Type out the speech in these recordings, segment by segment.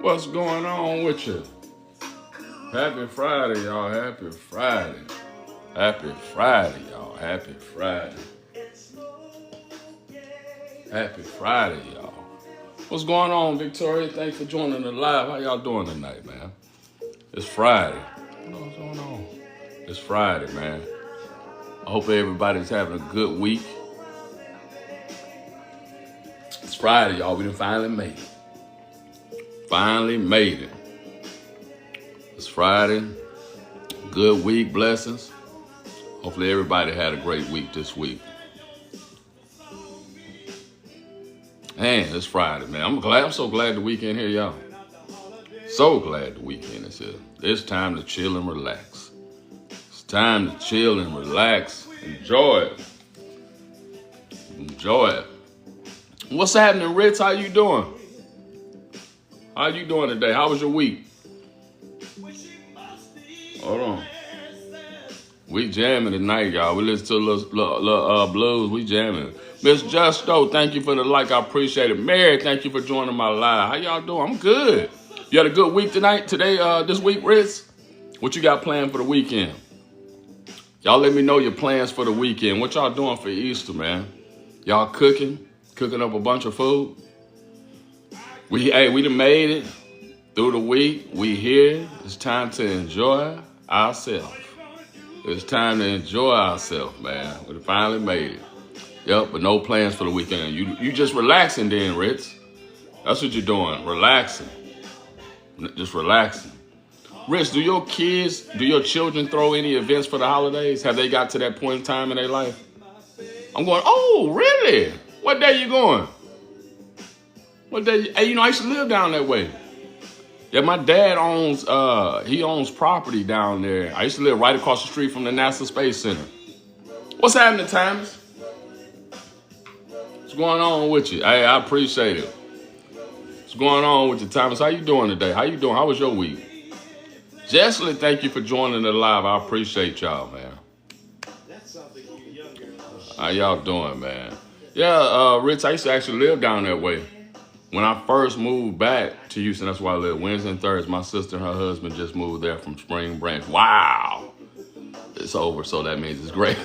What's going on with you? Happy Friday, y'all. Happy Friday. Happy Friday, y'all. Happy Friday. Happy Friday, y'all. What's going on, Victoria? Thanks for joining the live. How y'all doing tonight, man? It's Friday. What's going on? It's Friday, man. I hope everybody's having a good week. It's Friday, y'all. We done finally made it. Finally made it. It's Friday. Good week, blessings. Hopefully everybody had a great week this week. Man, it's Friday, man. I'm so glad the weekend here, y'all. So glad the weekend is here. It's time to chill and relax. It's time to chill and relax. Enjoy it. Enjoy it. What's happening, Ritz? How you doing? How you doing today? How was your week? Hold on. We jamming tonight, y'all. We listen to a little blues. We jamming. Miss Justo, thank you for the like. I appreciate it. Mary, thank you for joining my live. How y'all doing? I'm good. You had a good week this week, Ritz? What you got planned for the weekend? Y'all let me know your plans for the weekend. What y'all doing for Easter, man? Y'all cooking up a bunch of food? We done made it through the week. We here. It's time to enjoy ourselves. It's time to enjoy ourselves, man. We finally made it. Yep, but no plans for the weekend. You just relaxing then, Ritz. That's what you're doing, relaxing. Just relaxing. Ritz, do your children throw any events for the holidays? Have they got to that point in time in their life? I'm going, oh, really? What day you going? What day? Hey, I used to live down that way. Yeah, my dad owns property down there. I used to live right across the street from the NASA Space Center. What's happening, Thomas? What's going on with you? Hey, I appreciate it. What's going on with you, Thomas? How you doing today? How you doing? How was your week? Jesslyn, thank you for joining the live. I appreciate y'all, man. How y'all doing, man? Yeah, Rich, I used to actually live down that way. When I first moved back to Houston, that's where I live. Wednesday and Thursday, my sister and her husband just moved there from Spring Branch. Wow. It's over, so that means it's great.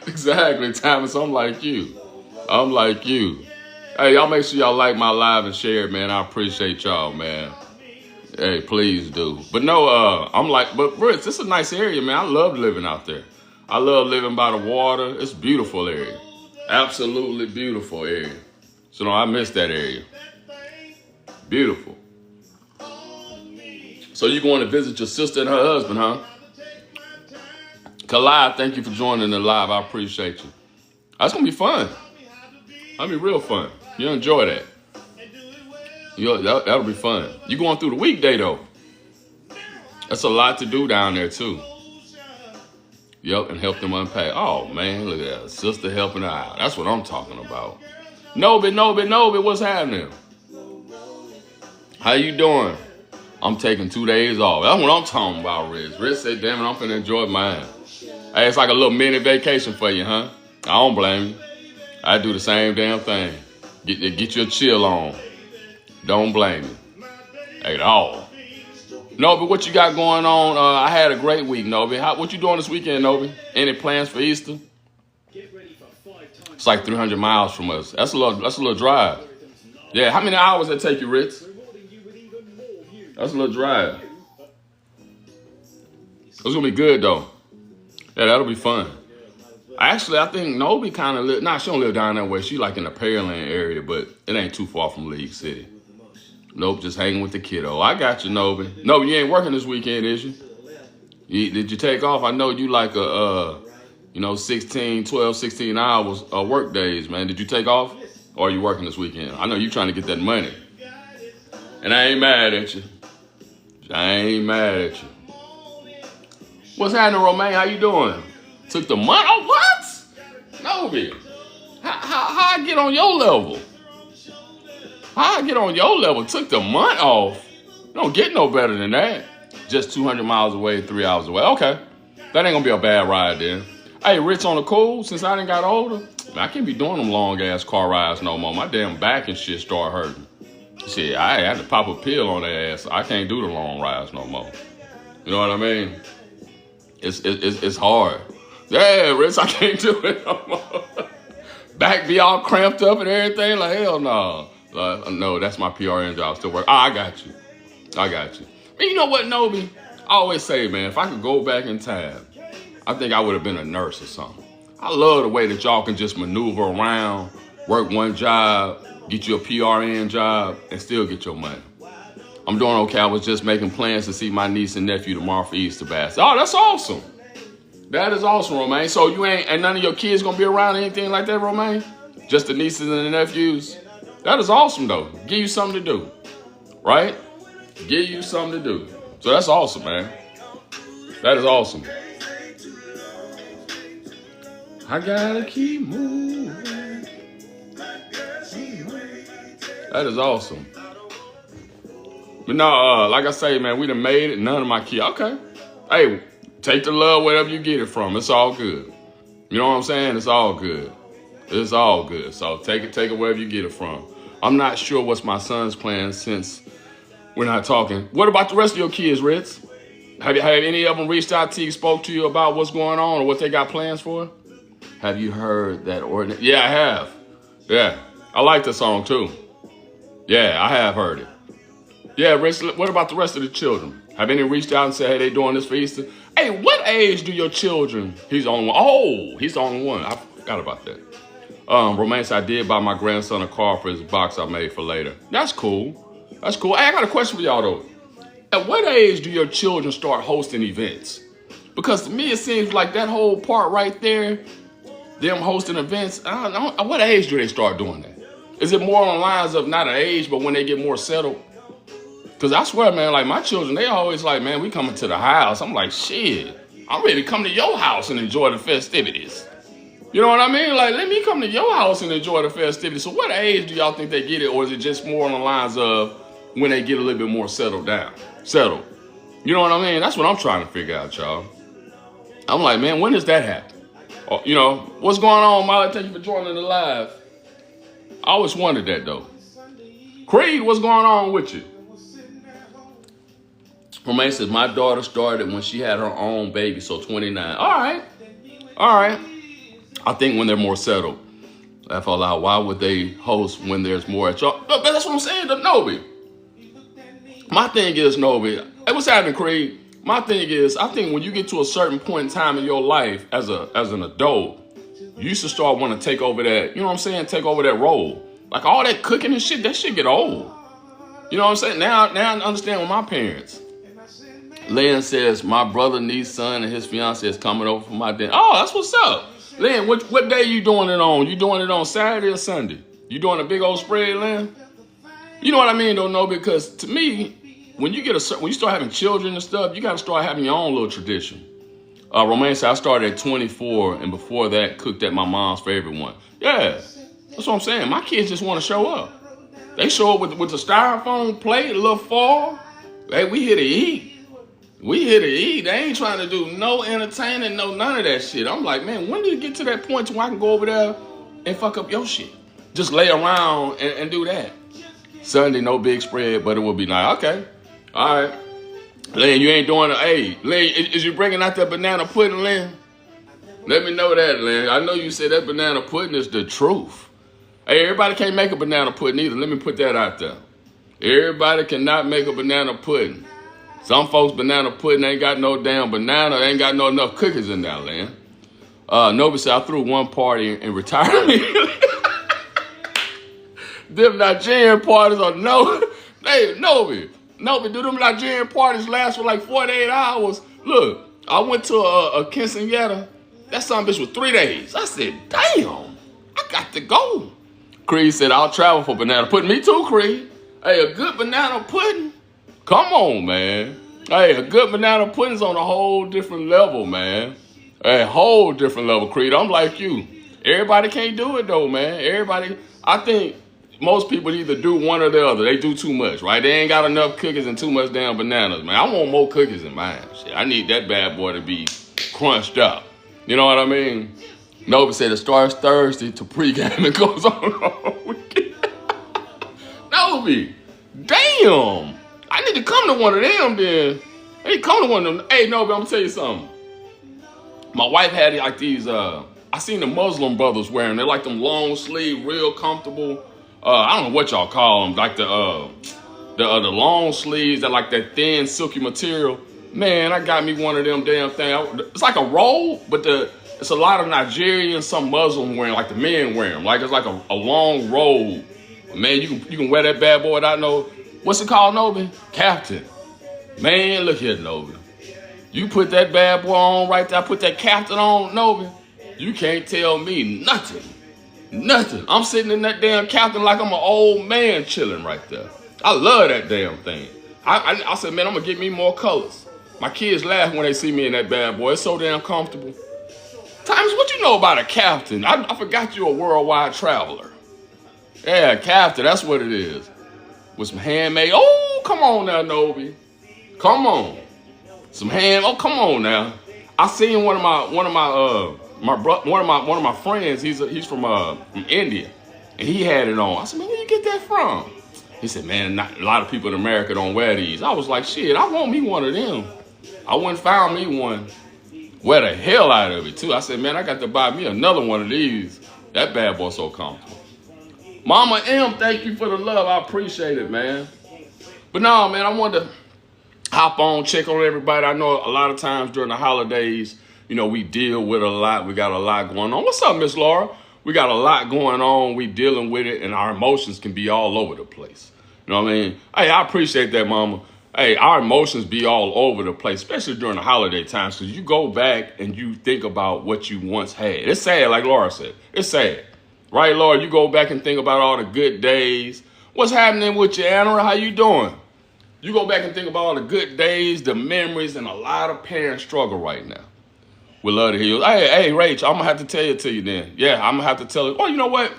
Exactly, Thomas. I'm like you. Hey, y'all make sure y'all like my live and share it, man. I appreciate y'all, man. Hey, please do. But no, but Rich, this is a nice area, man. I love living out there. I love living by the water. It's a beautiful area. Absolutely beautiful area. So no, I miss that area. Beautiful. So you going to visit your sister and her husband, huh? Kalai, thank you for joining the live. I appreciate you. That's going to be fun. That'll be real fun. You'll enjoy that. That'll be fun. You going through the weekday, though. That's a lot to do down there, too. Yep, and help them unpack. Oh, man, look at that. Sister helping her out. That's what I'm talking about. Nobi, what's happening? How you doing? I'm taking 2 days off. That's what I'm talking about, Riz. Riz said, damn it, I'm finna enjoy mine. Hey, it's like a little mini vacation for you, huh? I don't blame you. I do the same damn thing. Get your chill on. Don't blame me. At all. Nobi, what you got going on? I had a great week, Nobi. What you doing this weekend, Nobi? Any plans for Easter? It's like 300 miles from us. That's a little drive. Yeah, how many hours that take you, Ritz? That's a little drive. It's gonna be good though. Yeah, that'll be fun. Actually, I think Nobi kind of live. She don't live down that way. She like in the Pearland area, but it ain't too far from League City. Nope, just hanging with the kiddo. I got you, Nobi. Nobi, you ain't working this weekend, is you? Did you take off? I know you like 12, 16 hours work days, man. Did you take off? Or are you working this weekend? I know you trying to get that money. And I ain't mad at you. What's happening, Romaine? How you doing? Took the month? Oh, what? Nobi. How I get on your level? Took the month off? You don't get no better than that. Just 200 miles away, 3 hours away. Okay. That ain't gonna be a bad ride then. Hey, Rich on the cool, since I done got older, I can't be doing them long ass car rides no more. My damn back and shit start hurting. Shit, I had to pop a pill on their ass. I can't do the long rides no more. You know what I mean? It's hard. Yeah, Rich, I can't do it no more. Back be all cramped up and everything. Like, hell no. No, that's my PRN job. Still work. Oh, I got you. And you know what, Nobi? I always say, man, if I could go back in time, I think I would have been a nurse or something. I love the way that y'all can just maneuver around, work one job, get you a PRN job, and still get your money. I'm doing okay. I was just making plans to see my niece and nephew tomorrow for Easter bash. Oh, that's awesome. That is awesome, Romaine. So you and none of your kids gonna be around or anything like that, Romaine? Just the nieces and the nephews? That is awesome, though. Give you something to do, right? Give you something to do. So that's awesome, man. That is awesome. I gotta keep moving. That is awesome. But no, like I say, man, we done made it. None of my kids. Okay. Hey, take the love wherever you get it from. It's all good. You know what I'm saying? It's all good. It's all good. So take it wherever you get it from. I'm not sure what's my son's plan since we're not talking. What about the rest of your kids, Ritz? Have any of them reached out to you, spoke to you about what's going on or what they got plans for? Have you heard that ordinance? Yeah, I have. Yeah, I like the song too. Yeah, I have heard it. Yeah, Rich, what about the rest of the children? Have any reached out and said, hey, they doing this for Easter? Hey, what age do your children? He's the only one. Oh, he's the only one. I forgot about that. Romance, I did buy my grandson a car for his box I made for later. That's cool. That's cool. Hey, I got a question for y'all, though. At what age do your children start hosting events? Because to me, it seems like that whole part right there, them hosting events, I don't know, at what age do they start doing that? Is it more on the lines of not an age, but when they get more settled? Because I swear, man, like my children, they always like, man, we coming to the house. I'm like, shit, I'm ready to come to your house and enjoy the festivities. You know what I mean? Like, let me come to your house and enjoy the festivities. So what age do y'all think they get it? Or is it just more on the lines of when they get a little bit more settled down? Settled. You know what I mean? That's what I'm trying to figure out, y'all. I'm like, man, when does that happen? Or, you know, what's going on, Molly? Thank you for joining the live. I always wondered that, though. Creed, what's going on with you? Romaine says, my daughter started when she had her own baby, so 29. All right. I think when they're more settled. Laugh out loud. Why would they host when there's more at y'all? No, that's what I'm saying, Nobi. My thing is, Nobi, hey, what's happening, Creed? My thing is, I think when you get to a certain point in time in your life as an adult, you should start wanting to take over that, you know what I'm saying? Take over that role. Like all that cooking and shit, that shit get old. You know what I'm saying? Now I understand with my parents. Lynn says, my brother, niece, son, and his fiance is coming over for my dinner. Oh, that's what's up. Lynn, what day you doing it on? You doing it on Saturday or Sunday? You doing a big old spread, Lynn? You know what I mean, don't know, because to me, when you start having children and stuff, you got to start having your own little tradition. Romaine said, I started at 24, and before that, cooked at my mom's favorite one. Yeah, that's what I'm saying. My kids just want to show up. They show up with the styrofoam plate, a little foil. Hey, we here to eat. We here to eat. They ain't trying to do no entertaining, no none of that shit. I'm like, man, when do you get to that point where I can go over there and fuck up your shit? Just lay around and do that. Sunday, no big spread, but it will be nice. Okay. All right. Lynn, you ain't doing it. Hey, Lynn, is you bringing out that banana pudding, Lynn? Let me know that, Lynn. I know you said that banana pudding is the truth. Hey, everybody can't make a banana pudding either. Let me put that out there. Everybody cannot make a banana pudding. Some folks' banana pudding ain't got no damn banana. They ain't got no enough cookies in there, Lynn. Nobi said, I threw one party in retirement. Them Nigerian parties are hey, Nobi, do them Nigerian parties last for like 48 hours? Look, I went to a quinceañera. That son bitch was 3 days. I said, damn, I got to go. Creed said, I'll travel for banana pudding. Me too, Creed. Hey, a good banana pudding? Come on, man. Hey, a good banana pudding's on a whole different level, man. A whole different level, Creed. I'm like you. Everybody can't do it, though, man. Everybody, I think most people either do one or the other. They do too much, right? They ain't got enough cookies and too much damn bananas, man. I want more cookies in mine. Shit, I need that bad boy to be crunched up. You know what I mean? Nobi said it starts Thursday to pregame and goes on all weekend. Nobi. Damn. I need to come to one of them then. Hey, come to one of them. Hey, no, but I'm gonna tell you something. My wife had like these, I seen the Muslim brothers wearing. They're like them long sleeve, real comfortable. I don't know what y'all call them. Like the long sleeves that like that thin, silky material. Man, I got me one of them damn thing. It's like a robe, but it's a lot of Nigerians, some Muslims wearing, like the men wear them. Like it's like a long robe. Man, you can wear that bad boy. I know. What's it called, Nobi? Captain. Man, look here, Nobi. You put that bad boy on right there, put that captain on, Nobi. You can't tell me nothing. Nothing. I'm sitting in that damn captain like I'm an old man chilling right there. I love that damn thing. I said, man, I'm going to get me more colors. My kids laugh when they see me in that bad boy. It's so damn comfortable. Times, what you know about a captain? I forgot you're a worldwide traveler. Yeah, captain, that's what it is. With some handmade. Oh, come on now, Nobi. Come on. Some ham. Oh, come on now. I seen one of my friends. He's from India, and he had it on. I said, man, where you get that from? He said, man, a lot of people in America don't wear these. I was like, shit, I want me one of them. I went and found me one. Wear the hell out of it too. I said, man, I got to buy me another one of these. That bad boy so comfortable. Mama M, thank you for the love. I appreciate it, man. But no, man, I wanted to hop on, check on everybody. I know a lot of times during the holidays, we deal with a lot. We got a lot going on. What's up, Miss Laura? We got a lot going on. We dealing with it, and our emotions can be all over the place. You know what I mean? Hey, I appreciate that, Mama. Hey, our emotions be all over the place, especially during the holiday times, because you go back and you think about what you once had. It's sad, like Laura said. It's sad. Right, Laura? You go back and think about all the good days. What's happening with you, Anna? How you doing? You go back and think about all the good days, the memories, and a lot of parents struggle right now. We love to hear you. Hey, Rach, I'm going to have to tell it to you then. Yeah, I'm going to have to tell it. Oh, you know what?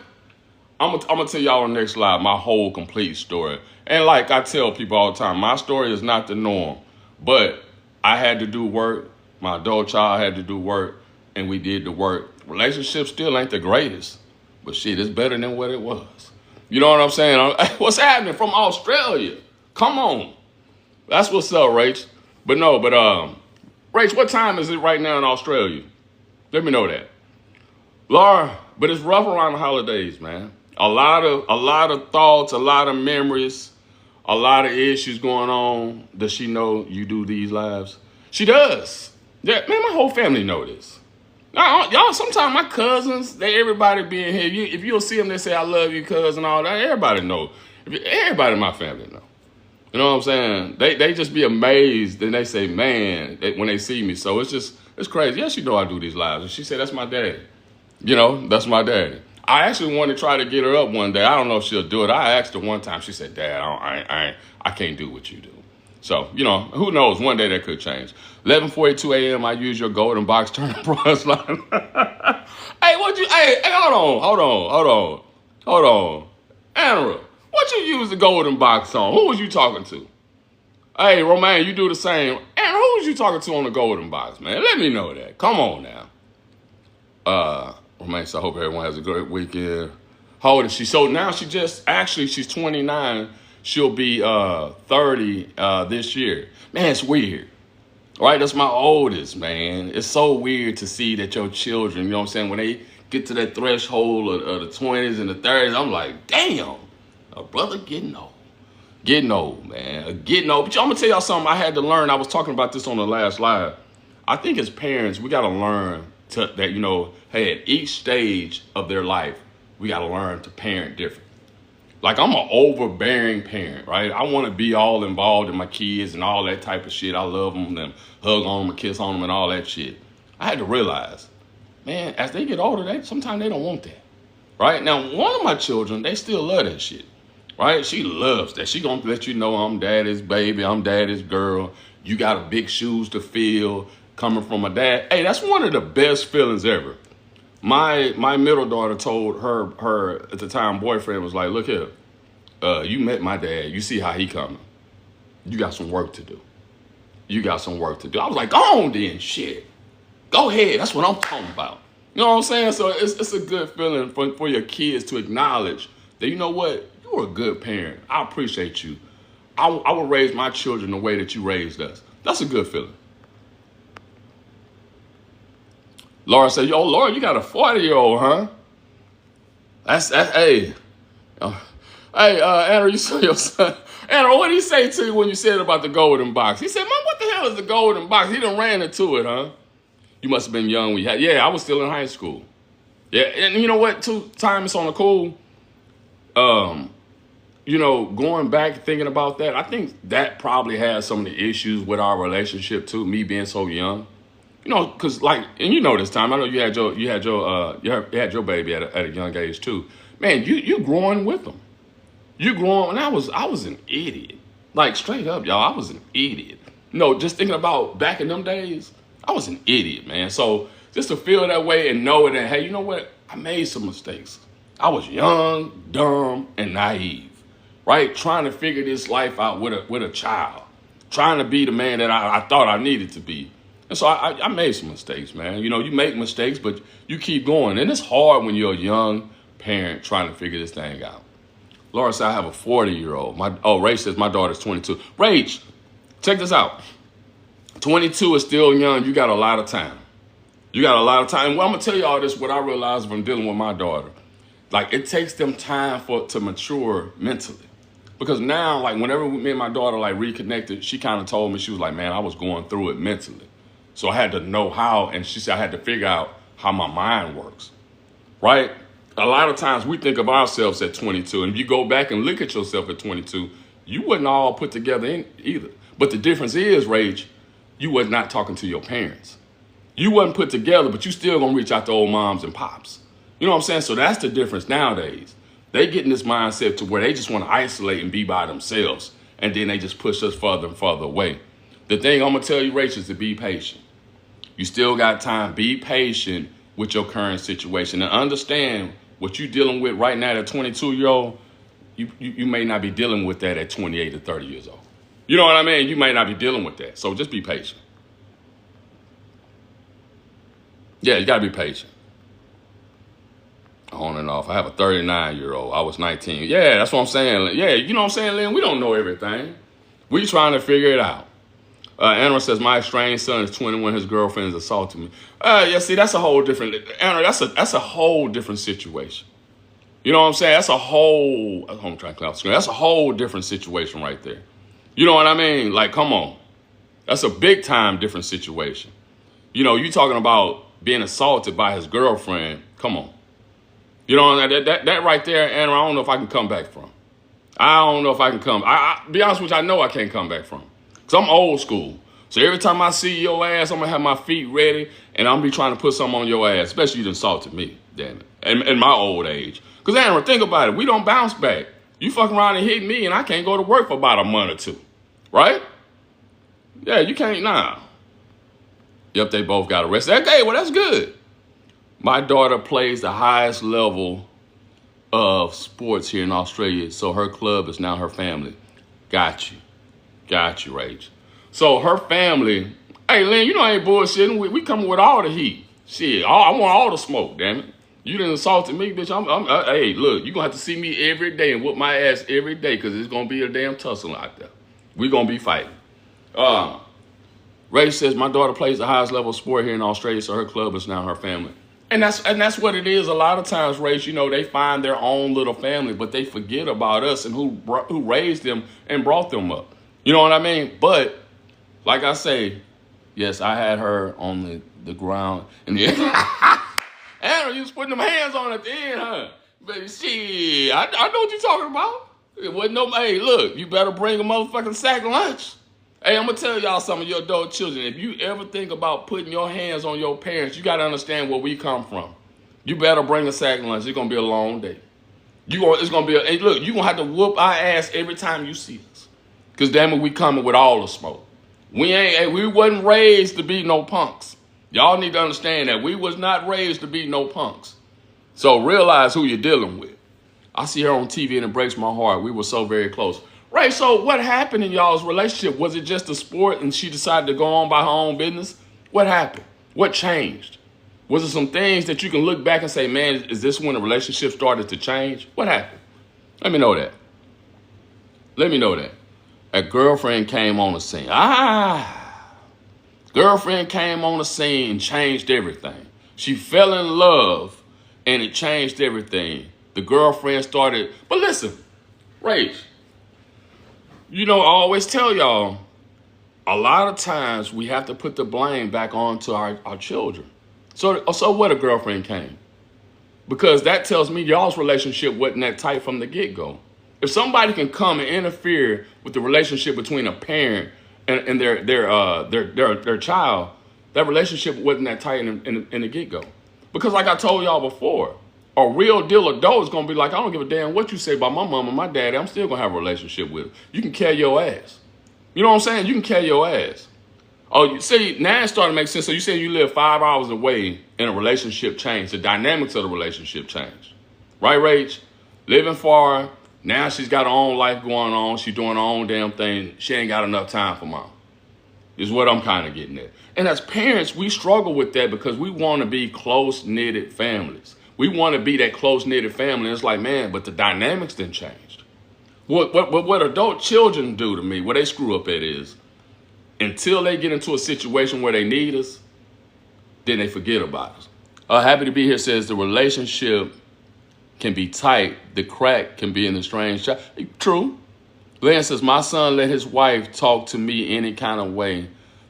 I'm going to tell y'all on the next slide my whole complete story. And like I tell people all the time, my story is not the norm. But I had to do work. My adult child had to do work. And we did the work. Relationships still ain't the greatest. But shit, it's better than what it was. You know what I'm saying? What's happening from Australia? Come on. That's what's up, Rach. But Rach, what time is it right now in Australia? Let me know that. Laura, but it's rough around the holidays, man. A lot of thoughts, a lot of memories, a lot of issues going on. Does she know you do these lives? She does. Yeah, man, my whole family know this. Y'all, sometimes my cousins, everybody being here, if you'll see them, they say, I love you, cousin, all that. Everybody know. Everybody in my family know. You know what I'm saying? They just be amazed and they say, man, when they see me. So it's crazy. Yeah, she know I do these lives. And she said, that's my daddy. That's my daddy. I actually want to try to get her up one day. I don't know if she'll do it. I asked her one time. She said, Dad, I can't do what you do. So, who knows? One day that could change. 11:42 a.m. I use your golden box turning bronze line. Hey, hold on. Anna, what you use the golden box on? Who was you talking to? Hey, Romaine, you do the same. Anna, who was you talking to on the golden box, man? Let me know that. Come on now. Romaine, so I hope everyone has a great weekend. How old is she? So now she's 29. She'll be 30 this year. Man, it's weird. Right? That's my oldest, man. It's so weird to see that your children, you know what I'm saying, when they get to that threshold of the 20s and the 30s, I'm like, damn, a brother getting old. Getting old, man. Getting old. But I'm going to tell y'all something I had to learn. I was talking about this on the last live. I think as parents, we got to learn that, hey, at each stage of their life, we got to learn to parent different. Like, I'm an overbearing parent, right? I want to be all involved in my kids and all that type of shit. I love them and hug on them and kiss on them and all that shit. I had to realize, man, as they get older, sometimes they don't want that, right? Now, one of my children, they still love that shit, right? She loves that. She going to let you know I'm daddy's baby, I'm daddy's girl. You got big shoes to fill coming from a dad. Hey, that's one of the best feelings ever. My middle daughter told her at the time boyfriend was like, look here, you met my dad. You see how he coming. You got some work to do. I was like, go on then, shit. Go ahead. That's what I'm talking about. You know what I'm saying? So it's a good feeling for your kids to acknowledge that, you know what, you're a good parent. I appreciate you I would raise my children the way that you raised us. That's a good feeling. Laura said, yo, Laura, you got a 40-year-old, huh? That's hey. Hey, Andrew, you saw your son. Andrew, what did he say to you when you said about the golden box? He said, Mom, what the hell is the golden box? He done ran into it, huh? You must have been young when you had. Yeah, I was still in high school. Yeah, and you know what? Time is on the cool. You know, going back thinking about that, I think that probably has some of the issues with our relationship too. Me being so young, you know, because like, and you know, this time I know you had your baby at a young age too. Man, you growing with them. You growing, and I was an idiot. Like straight up, y'all, I was an idiot. No, just thinking about back in them days, I was an idiot, man. So just to feel that way and know that, hey, you know what? I made some mistakes. I was young, dumb, and naive, right? Trying to figure this life out with a child, trying to be the man that I thought I needed to be. And so I made some mistakes, man. You know, you make mistakes, but you keep going. And it's hard when you're a young parent trying to figure this thing out. Laura said, I have a 40-year-old. Rach says, my daughter's 22. Rach, check this out. 22 is still young. You got a lot of time. You got a lot of time. Well, I'm going to tell you all this, what I realized from dealing with my daughter. Like, it takes them time to mature mentally. Because now, like, whenever me and my daughter, like, reconnected, she kind of told me, she was like, man, I was going through it mentally. So I had to know how, and she said I had to figure out how my mind works, right? A lot of times we think of ourselves at 22, and if you go back and look at yourself at 22, you wasn't all put together in either. But the difference is, Rage, you was not talking to your parents. You wasn't put together, but you still gonna reach out to old moms and pops. You know what I'm saying? So that's the difference nowadays. They get in this mindset to where they just want to isolate and be by themselves, and then they just push us further and further away. The thing I'm gonna tell you, Rach, is to be patient. You still got time. Be patient with your current situation and understand what you're dealing with right now at 22-year-old, you may not be dealing with that at 28 to 30 years old. You know what I mean? You may not be dealing with that. So just be patient. Yeah, you got to be patient. On and off. I have a 39-year-old. I was 19. Yeah, that's what I'm saying. Yeah, you know what I'm saying, Lynn? We don't know everything. We trying to figure it out. Anna says, my estranged son is 21. His girlfriend is assaulting me. Yeah, see, that's a whole different, Anna, that's a whole different situation. You know what I'm saying? That's a whole, I'm trying to clear off the screen. That's a whole different situation right there. You know what I mean? Like, come on. That's a big time different situation. You know, you talking about being assaulted by his girlfriend. Come on. You know, that right there, Anna, I don't know if I can come back from. I don't know if I can come. I be honest with you, I know I can't come back from. Because I'm old school. So every time I see your ass, I'm going to have my feet ready, and I'm going to be trying to put something on your ass, especially you insulted me, damn it, in my old age. Because, Aaron, think about it. We don't bounce back. You fucking around and hit me, and I can't go to work for about a month or two. Right? Yeah, you can't now. Yep, they both got arrested. Okay, well, that's good. My daughter plays the highest level of sports here in Australia, so her club is now her family. Got you. Got you, Rach. So her family, hey, Lynn, you know I ain't bullshitting. We coming with all the heat. Shit, I want all the smoke, damn it. You done assaulted me, bitch. Hey, look, you going to have to see me every day and whoop my ass every day because it's going to be a damn tussle out there. We going to be fighting. Ray says, my daughter plays the highest level of sport here in Australia, so her club is now her family. And that's what it is. A lot of times, Ray, you know, they find their own little family, but they forget about us and who raised them and brought them up. You know what I mean? But like I say, yes, I had her on the ground. And Anna, you was putting them hands on at the end, huh? But shit, I know what you're talking about. It wasn't no, hey, look, you better bring a motherfucking sack lunch. Hey, I'm going to tell y'all some of your adult children. If you ever think about putting your hands on your parents, you got to understand where we come from. You better bring a sack lunch. It's going to be a long day. It's going to be, hey, look, you're going to have to whoop our ass every time you see us. Because damn it, we coming with all the smoke. We wasn't raised to be no punks. Y'all need to understand that we was not raised to be no punks. So realize who you're dealing with. I see her on TV and it breaks my heart. We were so very close. Right, so what happened in y'all's relationship? Was it just a sport and she decided to go on by her own business? What happened? What changed? Was it some things that you can look back and say, man, is this when the relationship started to change? What happened? Let me know that. Let me know that. A girlfriend came on the scene. Girlfriend came on the scene and changed everything. She fell in love and it changed everything. The girlfriend started, but listen, Rach, I always tell y'all, a lot of times we have to put the blame back onto our children. So what, a girlfriend came? Because that tells me y'all's relationship wasn't that tight from the get-go. If somebody can come and interfere with the relationship between a parent and their child, that relationship wasn't that tight in the get-go. Because like I told y'all before, a real deal adult is going to be like, I don't give a damn what you say about my mom and my daddy. I'm still going to have a relationship with them. You can carry your ass. You know what I'm saying? You can carry your ass. Oh, you see, now it's starting to make sense. So you say you live 5 hours away and a relationship changed. The dynamics of the relationship changed. Right, Rach? Living far. Now she's got her own life going on. She's doing her own damn thing. She ain't got enough time for mom. Is what I'm kind of getting at. And as parents, we struggle with that because we want to be close-knitted families. We want to be that close-knitted family. And it's like, man, but the dynamics didn't change. What adult children do to me, where they screw up at is, until they get into a situation where they need us, then they forget about us. Happy to be here says the relationship can be tight. The crack can be in the strange child. True. Lynn says, my son let his wife talk to me any kind of way.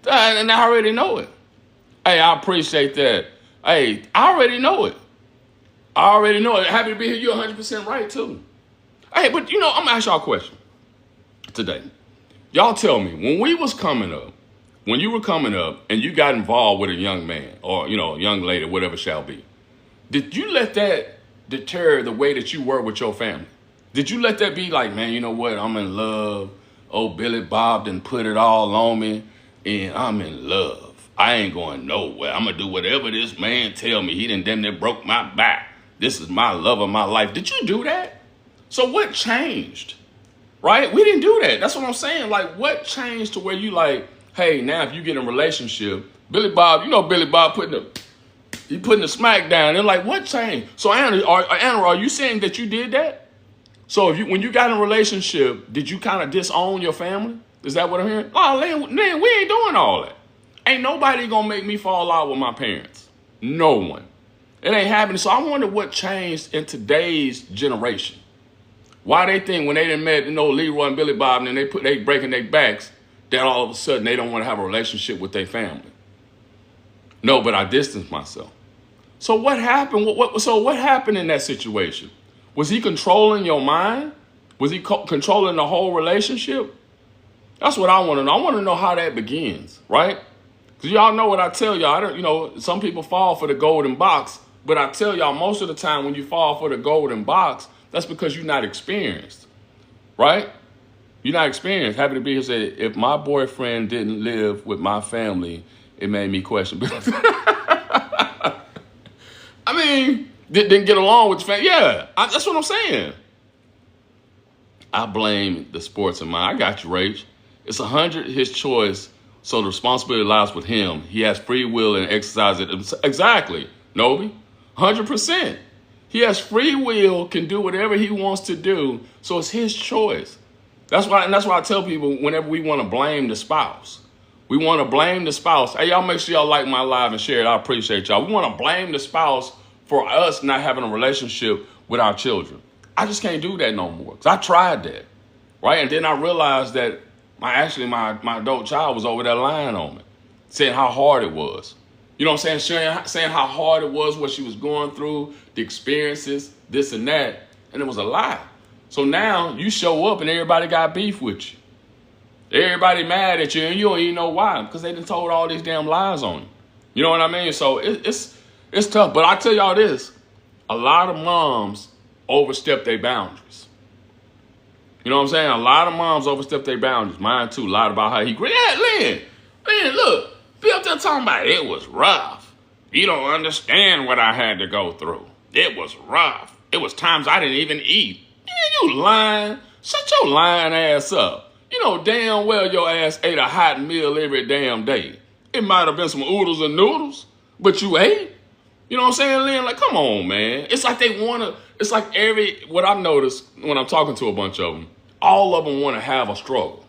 And I already know it. Hey, I appreciate that. Hey, I already know it. Happy to be here. You're 100% right, too. Hey, but I'm going to ask y'all a question today. Y'all tell me, when you were coming up and you got involved with a young man or, a young lady, whatever it shall be, did you let that deter the way that you were with your family? Did you let that be like, man, you know what? I'm in love. Oh, Billy Bob done put it all on me and I'm in love. I ain't going nowhere. I'm going to do whatever this man tell me. He done damn near broke my back. This is my love of my life. Did you do that? So what changed? Right? We didn't do that. That's what I'm saying. Like, what changed to where you like, hey, now if you get in a relationship, Billy Bob, Billy Bob putting the smack down. They're like, what changed? So Anna, are you saying that you did that? So when you got in a relationship, did you kind of disown your family? Is that what I'm hearing? Oh, man, we ain't doing all that. Ain't nobody gonna make me fall out with my parents. No one. It ain't happening. So I wonder what changed in today's generation. Why they think when they done met, Leroy and Billy Bob and they breaking their backs, that all of a sudden they don't want to have a relationship with their family. No, but I distanced myself. So what happened? What happened in that situation? Was he controlling your mind? Was he controlling the whole relationship? That's what I want to know. I want to know how that begins, right? Because y'all know what I tell y'all. Some people fall for the golden box, but I tell y'all most of the time when you fall for the golden box, that's because you're not experienced, right? You're not experienced. Happy to be here. Say, if my boyfriend didn't live with my family, it made me question. I mean, didn't get along with the family. Yeah, that's what I'm saying. I blame the sports in mine. I got you, Rach. It's 100 his choice, so the responsibility lies with him. He has free will and exercise it. Exactly, Nobi. 100%. He has free will, can do whatever he wants to do, so it's his choice. That's why I tell people whenever we want to blame the spouse. We want to blame the spouse. Hey, y'all make sure y'all like my live and share it. I appreciate y'all. We want to blame the spouse for us not having a relationship with our children. I just can't do that no more. Because I tried that, right? And then I realized that my adult child was over there lying on me, saying how hard it was. You know what I'm saying? Saying how hard it was, what she was going through, the experiences, this and that. And it was a lie. So now you show up and everybody got beef with you. Everybody mad at you and you don't even know why. Because they done told all these damn lies on you. You know what I mean? So it's tough. But I tell y'all this. A lot of moms overstep their boundaries. You know what I'm saying? A lot of moms overstep their boundaries. Mine too. Lied about how he grew. Yeah, Lynn, look. Be up there talking about it was rough. You don't understand what I had to go through. It was rough. It was times I didn't even eat. Yeah, you lying. Shut your lying ass up. You know damn well your ass ate a hot meal every damn day. It might have been some oodles and noodles, but you ate. You know what I'm saying, Lynn? Like, come on, man. It's like they want to, it's like what I've noticed when I'm talking to a bunch of them, all of them want to have a struggle.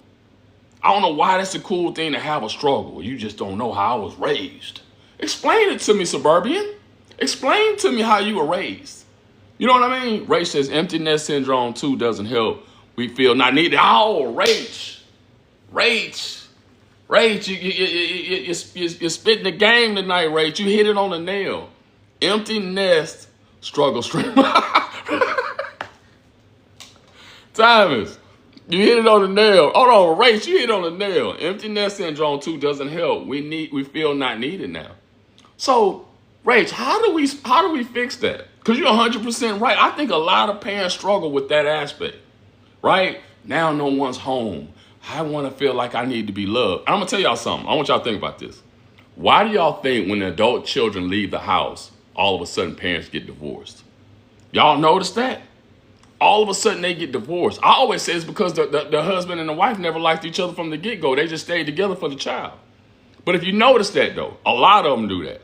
I don't know why that's a cool thing to have a struggle. You just don't know how I was raised. Explain it to me, suburban. Explain to me how you were raised. You know what I mean? Rach says empty nest syndrome too doesn't help. We feel not needed. Oh, Rach, you're spitting the game tonight, Rach. You hit it on the nail. Empty nest struggle stream. Thomas, you hit it on the nail. Hold on, Rach, you hit it on the nail. Empty nest syndrome too doesn't help. We feel not needed now. So, Rach, how do we fix that? Because you're 100% right. I think a lot of parents struggle with that aspect, right? Now no one's home. I want to feel like I need to be loved. I'm going to tell y'all something. I want y'all to think about this. Why do y'all think when adult children leave the house, all of a sudden parents get divorced? Y'all notice that? All of a sudden they get divorced. I always say it's because the husband and the wife never liked each other from the get-go. They just stayed together for the child. But if you notice that, though, a lot of them do that.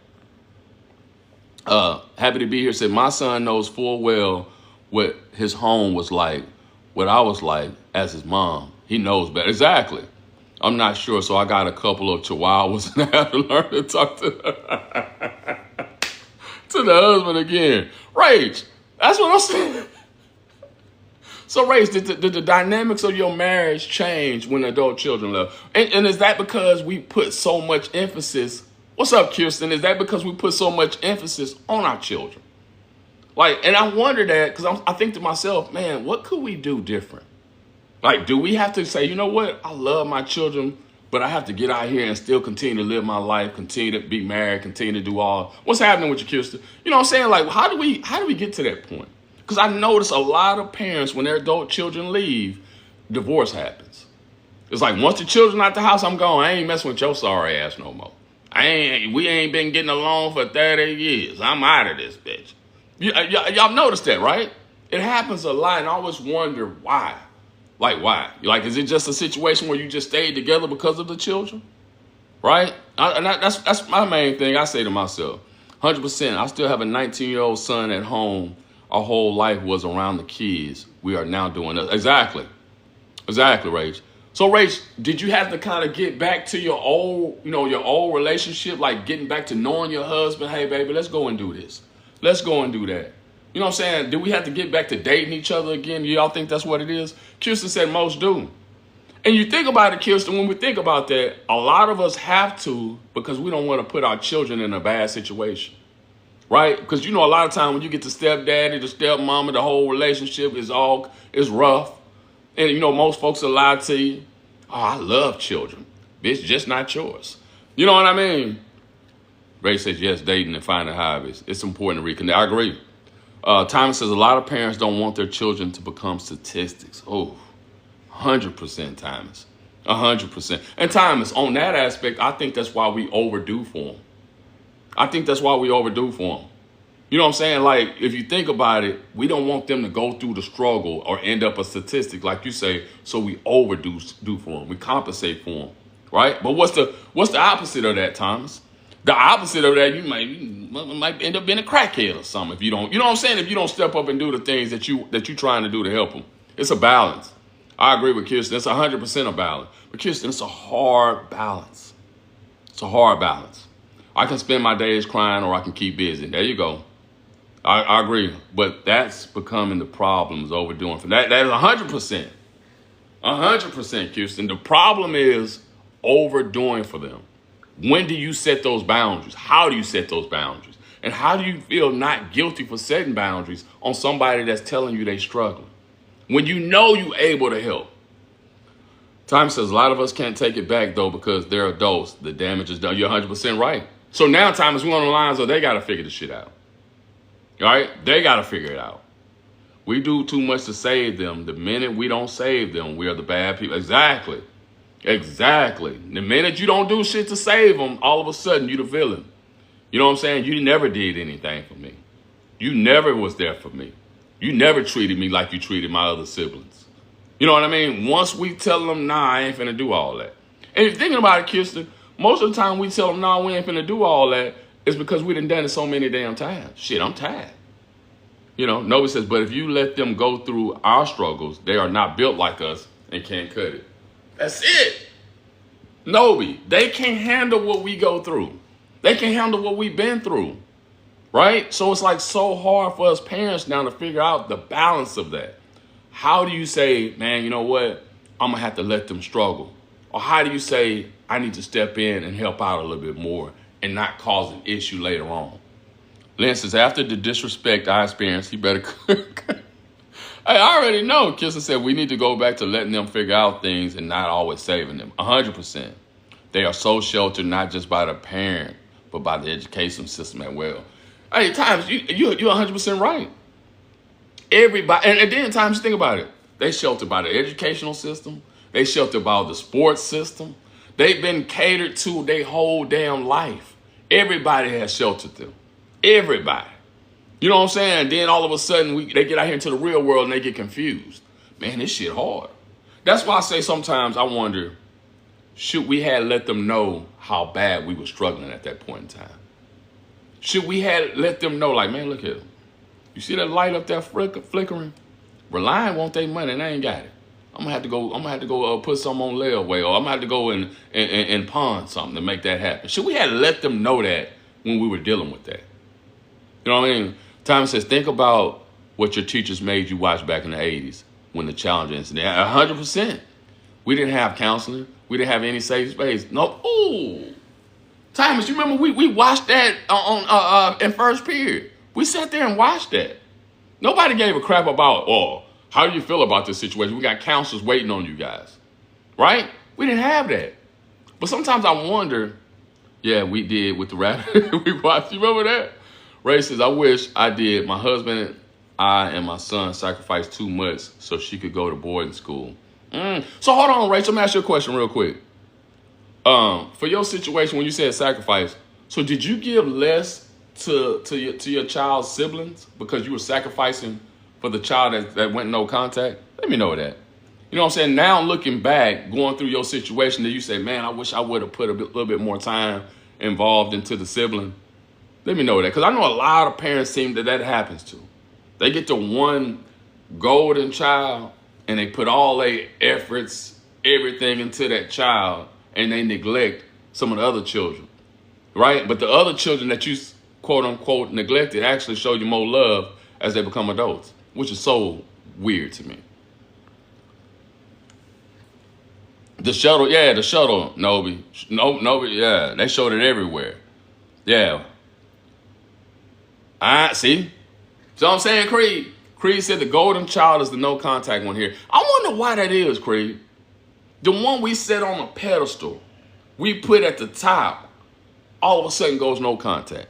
Happy to be here said, my son knows full well what his home was like, what I was like as his mom. He knows better. Exactly. I'm not sure, so I got a couple of chihuahuas and I have to learn to talk to the husband again. Rach, that's what I'm saying. So, Rach, did the dynamics of your marriage change when adult children left? And is that because we put so much emphasis? What's up, Kirsten? Is that because we put so much emphasis on our children? Like, and I wonder that because I think to myself, man, what could we do different? Like, do we have to say, you know what? I love my children, but I have to get out here and still continue to live my life, continue to be married, continue to do all. What's happening with you, Kirsten? You know what I'm saying? Like, how do we get to that point? Because I notice a lot of parents, when their adult children leave, divorce happens. It's like, once the children out the house, I'm gone. I ain't messing with your sorry ass no more. We ain't been getting along for 30 years. I'm out of this bitch. Y'all notice that, right? It happens a lot, and I always wonder why. Like, why? Like, is it just a situation where you just stayed together because of the children? Right? That's my main thing I say to myself. 100%. I still have a 19-year-old son at home. Our whole life was around the kids. We are now doing that. Exactly, Rach. So, Rach, did you have to kind of get back to your old relationship, like getting back to knowing your husband? Hey, baby, let's go and do this. Let's go and do that. You know what I'm saying? Do we have to get back to dating each other again? Y'all think that's what it is? Kirsten said most do. And you think about it, Kirsten, when we think about that, a lot of us have to because we don't want to put our children in a bad situation. Right? Because, a lot of time when you get to stepdaddy, the stepmama, the whole relationship is rough. And, most folks will lie to you. Oh, I love children. Bitch, just not yours. You know what I mean? Ray says, yes, dating and finding hobbies. It's important to reconnect. I agree. Thomas says, a lot of parents don't want their children to become statistics. Oh, 100%, Thomas. 100%. And Thomas, on that aspect, I think that's why we overdo for them. You know what I'm saying? Like, if you think about it, we don't want them to go through the struggle or end up a statistic, like you say, so we overdo for them. We compensate for them, right? But what's the opposite of that, Thomas? The opposite of that, you might end up being a crackhead or something if you don't. You know what I'm saying? If you don't step up and do the things that you're trying to do to help them. It's a balance. I agree with Kirsten. It's 100% a balance. But Kirsten, it's a hard balance. I can spend my days crying or I can keep busy. There you go. I agree. But that's becoming the problem is overdoing for that. That is 100%. 100%, Kirsten. The problem is overdoing for them. When do you set those boundaries? How do you set those boundaries? And how do you feel not guilty for setting boundaries on somebody that's telling you they struggling? When you know you're able to help. Time says a lot of us can't take it back, though, because they're adults. The damage is done. You're 100% right. So now, Thomas, we're on the lines of they got to figure this shit out. All right? They got to figure it out. We do too much to save them. The minute we don't save them, we are the bad people. Exactly. The minute you don't do shit to save them, all of a sudden, you the villain. You know what I'm saying? You never did anything for me. You never was there for me. You never treated me like you treated my other siblings. You know what I mean? Once we tell them, nah, I ain't finna do all that. And if you're thinking about it, Kirsten, most of the time we tell them, nah, we ain't finna do all that, it's because we done it so many damn times. Shit, I'm tired. Nobody says, but if you let them go through our struggles, they are not built like us and can't cut it. That's it. Nobi, they can't handle what we go through. They can't handle what we've been through, right? So it's like so hard for us parents now to figure out the balance of that. How do you say, man, you know what? I'm going to have to let them struggle. Or how do you say, I need to step in and help out a little bit more and not cause an issue later on? Lynn says, after the disrespect I experienced, he better cook. I already know. Kirsten said we need to go back to letting them figure out things and not always saving them. 100%. They are so sheltered not just by the parent, but by the education system as well. Hey, Times, you're 100% right. Everybody, and then Times, think about it. They sheltered by the educational system. They sheltered by the sports system. They've been catered to their whole damn life. Everybody has sheltered them. Everybody. You know what I'm saying? Then all of a sudden, they get out here into the real world and they get confused. Man, this shit hard. That's why I say sometimes I wonder, should we have let them know how bad we were struggling at that point in time? Should we have let them know, like, man, look here. You see that light up there flickering? Reliant want their money and they ain't got it. I'm gonna have to go put some on layaway, or I'm gonna have to go and pawn something to make that happen. Should we have let them know that when we were dealing with that? You know what I mean? Thomas says, think about what your teachers made you watch back in the 80s when the challenge incident. 100%. We didn't have counseling. We didn't have any safe space. No. Ooh. Thomas, you remember we watched that on in first period. We sat there and watched that. Nobody gave a crap about, oh, how do you feel about this situation? We got counselors waiting on you guys. Right? We didn't have that. But sometimes I wonder, yeah, we did with the rabbit. We watched. You remember that? Ray says, I wish I did. My husband, I, and my son sacrificed too much so she could go to boarding school. So hold on, Ray. Let me ask you a question real quick. For your situation, when you said sacrifice, so did you give less to your child's siblings because you were sacrificing for the child that went no contact? Let me know that. You know what I'm saying? Now looking back, going through your situation, that you say, man, I wish I would have put a little bit more time involved into the sibling. Let me know that, because I know a lot of parents seem that happens to. They get to one golden child and they put all their efforts, everything into that child, and they neglect some of the other children, right? But the other children that you quote unquote neglected actually show you more love as they become adults, which is so weird to me. The shuttle, Nobi. Nobi, yeah, they showed it everywhere. Yeah. See? So I'm saying, Creed. Creed said the golden child is the no contact one here. I wonder why that is, Creed. The one we set on a pedestal, we put at the top, all of a sudden goes no contact.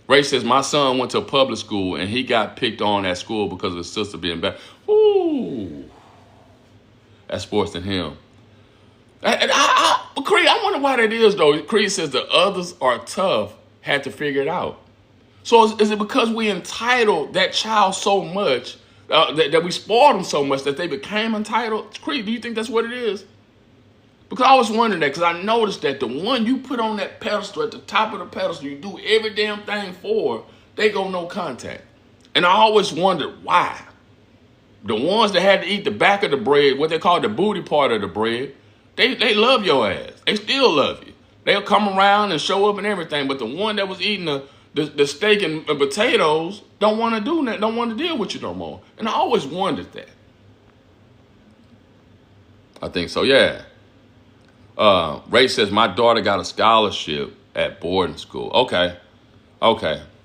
Ray says, my son went to a public school and he got picked on at school because of his sister being bad. Ooh. That's worse than him. But Creed, I wonder why that is, though. Creed says the others are tough, had to figure it out. So is it because we entitled that child so much, that we spoiled them so much that they became entitled? Creed, do you think that's what it is? Because I was wondering that, because I noticed that the one you put on that pedestal, at the top of the pedestal, you do every damn thing for, they go no contact. And I always wondered why. The ones that had to eat the back of the bread, what they call the booty part of the bread, they love your ass. They still love you. They'll come around and show up and everything, but the one that was eating the steak and potatoes don't want to do that, don't want to deal with you no more. And I always wondered that. I think so, yeah. Ray says, my daughter got a scholarship at boarding school. Okay.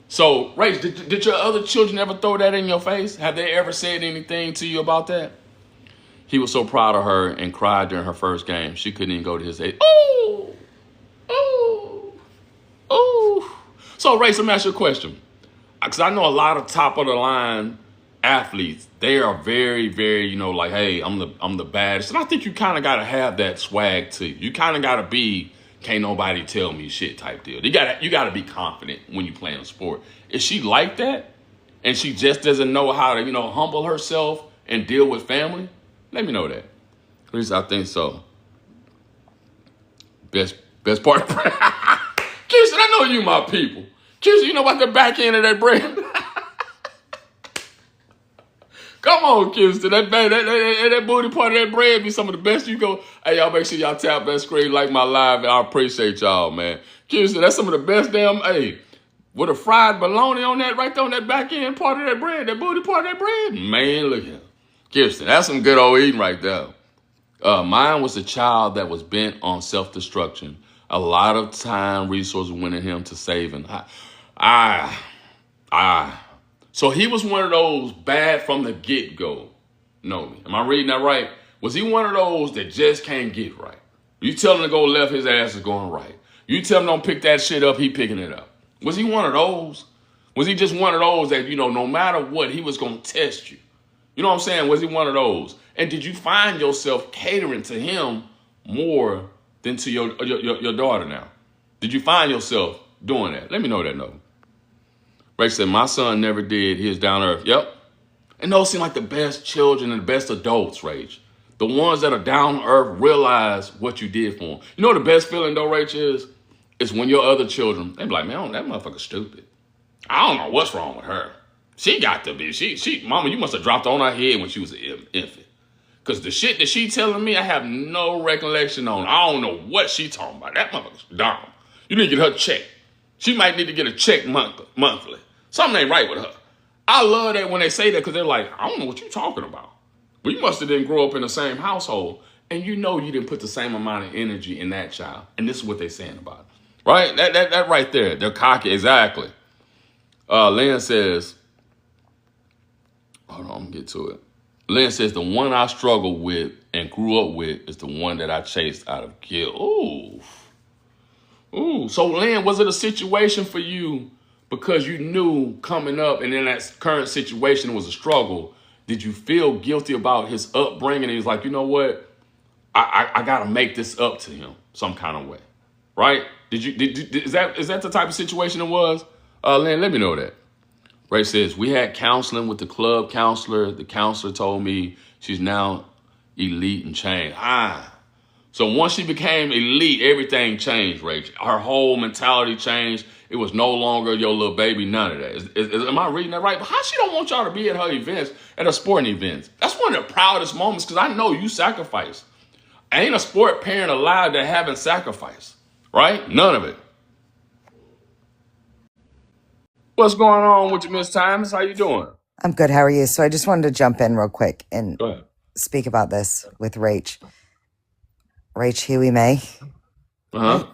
So, Ray, did your other children ever throw that in your face? Have they ever said anything to you about that? He was so proud of her and cried during her first game. She couldn't even go to his age. Ooh. So, Ray, let me ask you a question. Because I know a lot of top of the line athletes, they are very, very, like, hey, I'm the baddest. And I think you kind of got to have that swag to you. You kind of got to be, can't nobody tell me shit type deal. You got to be confident when you play in a sport. Is she like that? And she just doesn't know how to, humble herself and deal with family? Let me know that. At least I think so. Best part. Kirsten, I know you my people. Kirsten, you know about the back end of that bread? Come Come on, Kirsten. That booty part of that bread be some of the best you go. Hey, y'all make sure y'all tap that screen, like my live, and I appreciate y'all, man. Kirsten, that's some of the best damn, hey, with a fried bologna on that, right there on that back end part of that bread, that booty part of that bread. Man, look here. Kirsten, that's some good old eating right there. Mine was a child that was bent on self-destruction. A lot of time, resources went in him to save him. So he was one of those bad from the get-go. No, am I reading that right? Was he one of those that just can't get right? You tell him to go left, his ass is going right. You tell him don't pick that shit up, he picking it up. Was he one of those? Was he just one of those that, no matter what, he was going to test you? You know what I'm saying? Was he one of those? And did you find yourself catering to him more than to your daughter now? Did you find yourself doing that? Let me know that, no. Ray said, my son never did. He is down to earth. Yep. And those seem like the best children and the best adults, Rach. The ones that are down to earth realize what you did for them. You know what the best feeling, though, Rach, is? It's when your other children, they be like, man, that motherfucker's stupid. I don't know what's wrong with her. She got to be. Mama, you must have dropped on her head when she was an infant. Because the shit that she telling me, I have no recollection on. I don't know what she talking about. That motherfucker's dumb. You need to get her checked. She might need to get a check monthly. Something ain't right with her. I love that when they say that because they're like, I don't know what you're talking about. But you must have didn't grow up in the same household. And you didn't put the same amount of energy in that child. And this is what they're saying about it. Right? That right there. They're cocky. Exactly. Lynn says, hold on, I'm going to get to it. Lynn says, the one I struggled with and grew up with is the one that I chased out of guilt. Ooh. So, Lynn, was it a situation for you because you knew coming up and in that current situation was a struggle? Did you feel guilty about his upbringing? And he was like, you know what? I got to make this up to him some kind of way. Right? Is that the type of situation it was? Lynn, let me know that. Ray says, we had counseling with the club counselor. The counselor told me she's now elite and changed. So once she became elite, everything changed, Ray. Her whole mentality changed. It was no longer your little baby, none of that. Am I reading that right? But how she don't want y'all to be at her events, at her sporting events? That's one of the proudest moments because I know you sacrificed. Ain't a sport parent allowed that haven't sacrificed, right? None of it. What's going on with you, Miss Thomas? How you doing? I'm good. How are you? So I just wanted to jump in real quick and Go ahead. speak about this with Rach. Rach Huey May. Uh-huh. Right?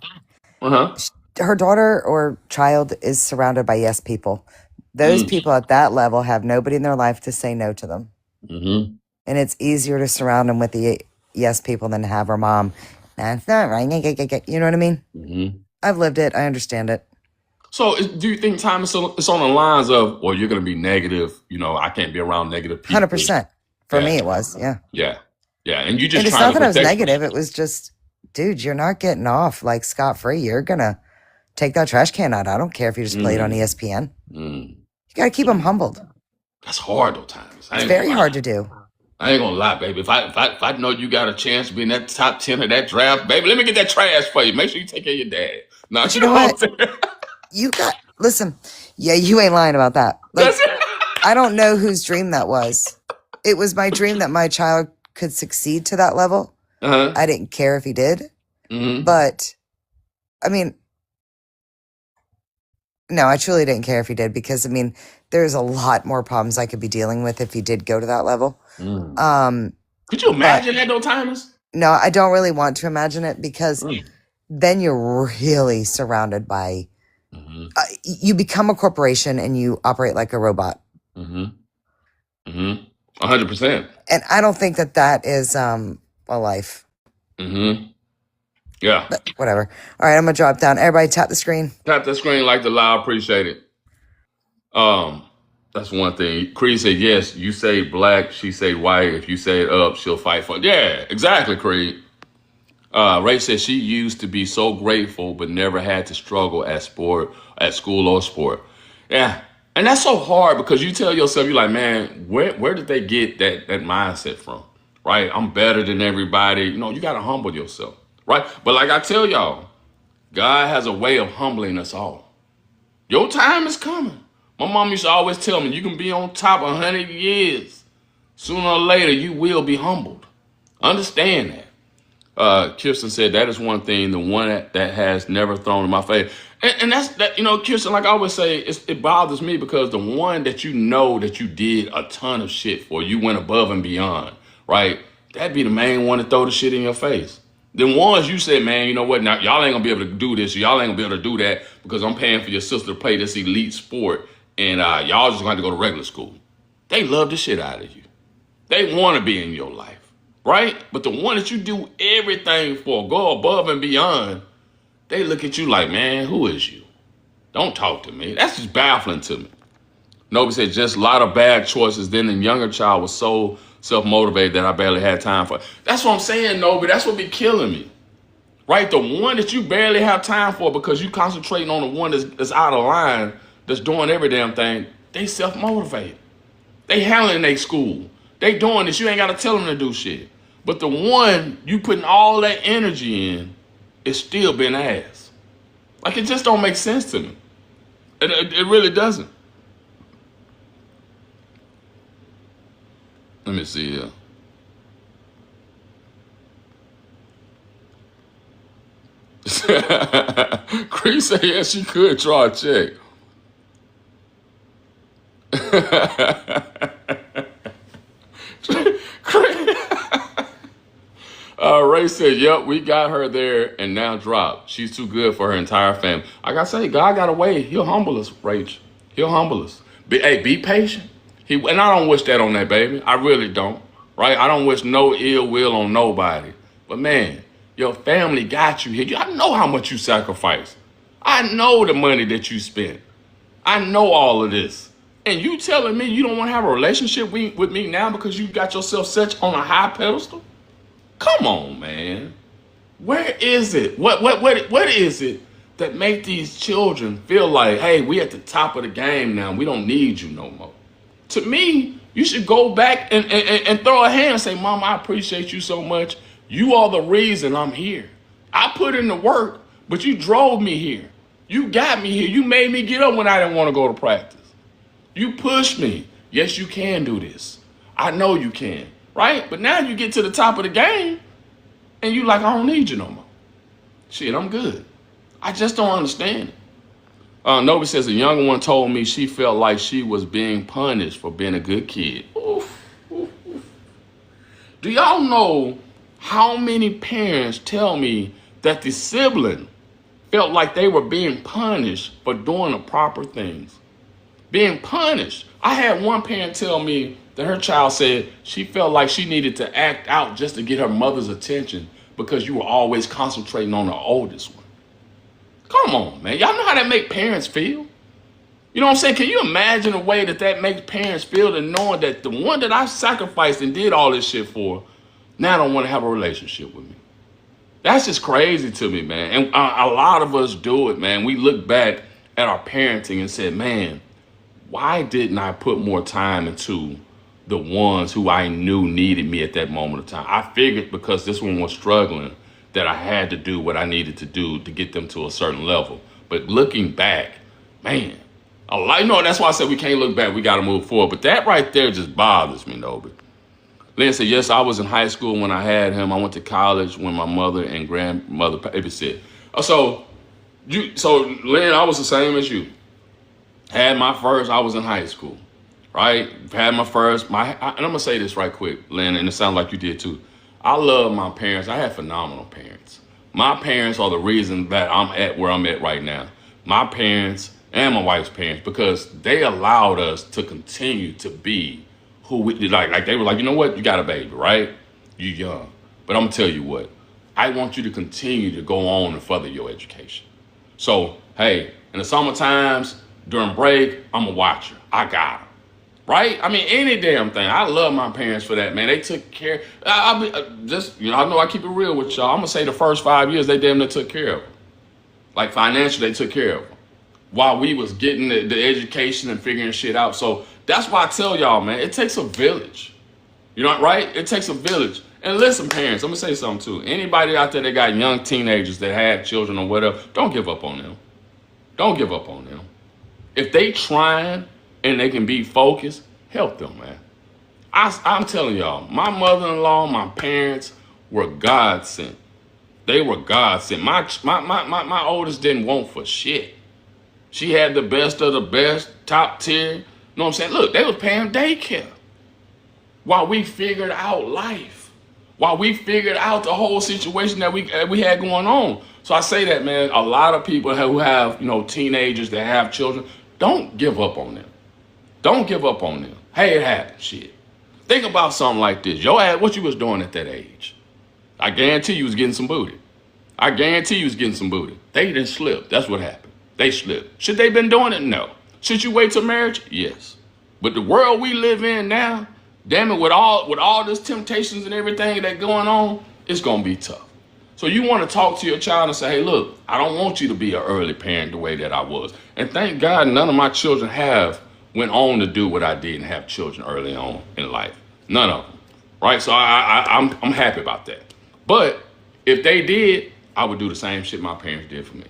Uh-huh. Her daughter or child is surrounded by yes people. Those people at that level have nobody in their life to say no to them. Mm-hmm. And it's easier to surround them with the yes people than to have her mom. That's not right. You know what I mean? Mm-hmm. I've lived it. I understand it. So do you think time it's on the lines of, well, you're going to be negative, I can't be around negative people. 100%. For me, it was, yeah. Yeah. Yeah. And you just and it's not that I was negative. It was just, dude, you're not getting off like scot-free. You're going to take that trash can out. I don't care if you just play it on ESPN. You got to keep them humbled. That's hard, though, Thomas. It's very hard to do. I ain't gonna lie, baby. If I know you got a chance to be in that top 10 of that draft, baby, let me get that trash for you. Make sure you take care of your dad. No, but you know what? Listen, yeah, you ain't lying about that. Like, I don't know whose dream that was. It was my dream that my child could succeed to that level. Uh-huh. I didn't care if he did. Mm-hmm. But, I mean, no, I truly didn't care if he did because, I mean, there's a lot more problems I could be dealing with if he did go to that level. Could you imagine that, though, Thomas? No, I don't really want to imagine it because then you're really surrounded by... you become a corporation and you operate like a robot. 100%. And I don't think that is a life. Yeah. But whatever. All right, I'm going to drop down. Everybody tap the screen. Tap the screen like the live. Appreciate it. That's one thing. Creed said, yes, you say black, she say white. If you say it up, she'll fight for it. Yeah, exactly, Creed. Ray said she used to be so grateful, but never had to struggle at school or sport. Yeah. And that's so hard because you tell yourself, you're like, man, where did they get that mindset from? Right? I'm better than everybody. You got to humble yourself. Right? But like I tell y'all, God has a way of humbling us all. Your time is coming. My mom used to always tell me, you can be on top 100 years, Sooner or later, you will be humbled. Understand that. Kirsten said that is one thing, the one that has never thrown in my face. And that's that, Kirsten, like I always say, it bothers me because the one that that you did a ton of shit for, you went above and beyond, right? That'd be the main one to throw the shit in your face. The ones you said, man, you know what, now y'all ain't gonna be able to do this, y'all ain't gonna be able to do that because I'm paying for your sister to play this elite sport and y'all just gonna have to go to regular school. They love the shit out of you. They wanna be in your life. Right? But the one that you do everything for, go above and beyond, they look at you like, man, who is you? Don't talk to me. That's just baffling to me. Nobi said, just a lot of bad choices. Then the younger child was so self-motivated that I barely had time for it. That's what I'm saying, Nobi. That's what be killing me. Right? The one that you barely have time for because you concentrating on the one that's out of line, that's doing every damn thing, they self-motivated. They handling their school. They doing this. You ain't got to tell them to do shit. But the one you putting all that energy in is still been ass. Like, it just don't make sense to me. It really doesn't. Let me see here. Chris said, yes, she could draw a check. Ray said, yep, we got her there and now dropped. She's too good for her entire family. Like I say, God got a way. He'll humble us, Rach. He'll humble us. Be patient. And I don't wish that on that baby. I really don't. Right? I don't wish no ill will on nobody. But man, your family got you here. I know how much you sacrificed. I know the money that you spent. I know all of this. And you telling me you don't want to have a relationship with me now because you got yourself set on a high pedestal? Come on, man. Where is it? What is it that make these children feel like, hey, we at the top of the game now. We don't need you no more. To me, you should go back and throw a hand and say, Mom, I appreciate you so much. You are the reason I'm here. I put in the work, but you drove me here. You got me here. You made me get up when I didn't want to go to practice. You pushed me. Yes, you can do this. I know you can. Right? But now you get to the top of the game and you like, I don't need you no more. Shit, I'm good. I just don't understand it. Nobi says, a younger one told me she felt like she was being punished for being a good kid. Oof, oof, oof. Do y'all know how many parents tell me that the sibling felt like they were being punished for doing the proper things? Being punished. I had one parent tell me that her child said she felt like she needed to act out just to get her mother's attention because you were always concentrating on the oldest one. Come on, man. Y'all know how that make parents feel? You know what I'm saying? Can you imagine the way that makes parents feel, and knowing that the one that I sacrificed and did all this shit for now don't want to have a relationship with me? That's just crazy to me, man. And a lot of us do it, man. We look back at our parenting and said, man, why didn't I put more time into the ones who I knew needed me at that moment of time? I figured because this one was struggling that I had to do what I needed to do to get them to a certain level. But looking back, man, a lot, that's why I said we can't look back. We got to move forward. But that right there just bothers me, Nobi. Lynn said, yes, I was in high school when I had him. I went to college when my mother and grandmother babysat. So Lynn, I was the same as you. Had my first, I was in high school, right? Had my first, and I'm going to say this right quick, Lynn, and it sounds like you did too. I love my parents. I had phenomenal parents. My parents are the reason that I'm at where I'm at right now. My parents and my wife's parents, because they allowed us to continue to be who we like. They were like, you know what? You got a baby, right? You young. But I'm going to tell you what. I want you to continue to go on and further your education. So, hey, in the summer times, during break, I'm a watcher. I got them. Right? I mean, any damn thing. I love my parents for that, man. They took care. I know I keep it real with y'all. I'm going to say the first 5 years, they damn near took care of them. Like financially, they took care of them. While we was getting the education and figuring shit out. So that's why I tell y'all, man, it takes a village. You know, right? It takes a village. And listen, parents, I'm going to say something too. Anybody out there that got young teenagers that had children or whatever, don't give up on them. Don't give up on them. If they trying and they can be focused, help them, man. I'm telling y'all, my mother-in-law, my parents were God sent. They were God sent. My oldest didn't want for shit. She had the best of the best, top tier. You know what I'm saying? Look, they was paying daycare while we figured out life, while we figured out the whole situation that we had going on. So I say that, man, a lot of people who have, teenagers that have children, don't give up on them. Don't give up on them. Hey, it happened, shit. Think about something like this. Your ass, what you was doing at that age? I guarantee you was getting some booty. I guarantee you was getting some booty. They didn't slip. That's what happened. They slipped. Should they been doing it? No. Should you wait till marriage? Yes. But the world we live in now, damn it, with all this temptations and everything that going on, it's gonna be tough. So you want to talk to your child and say, hey, look, I don't want you to be an early parent the way that I was. And thank God none of my children went on to do what I did and have children early on in life. None of them. Right? So I'm happy about that. But if they did, I would do the same shit my parents did for me.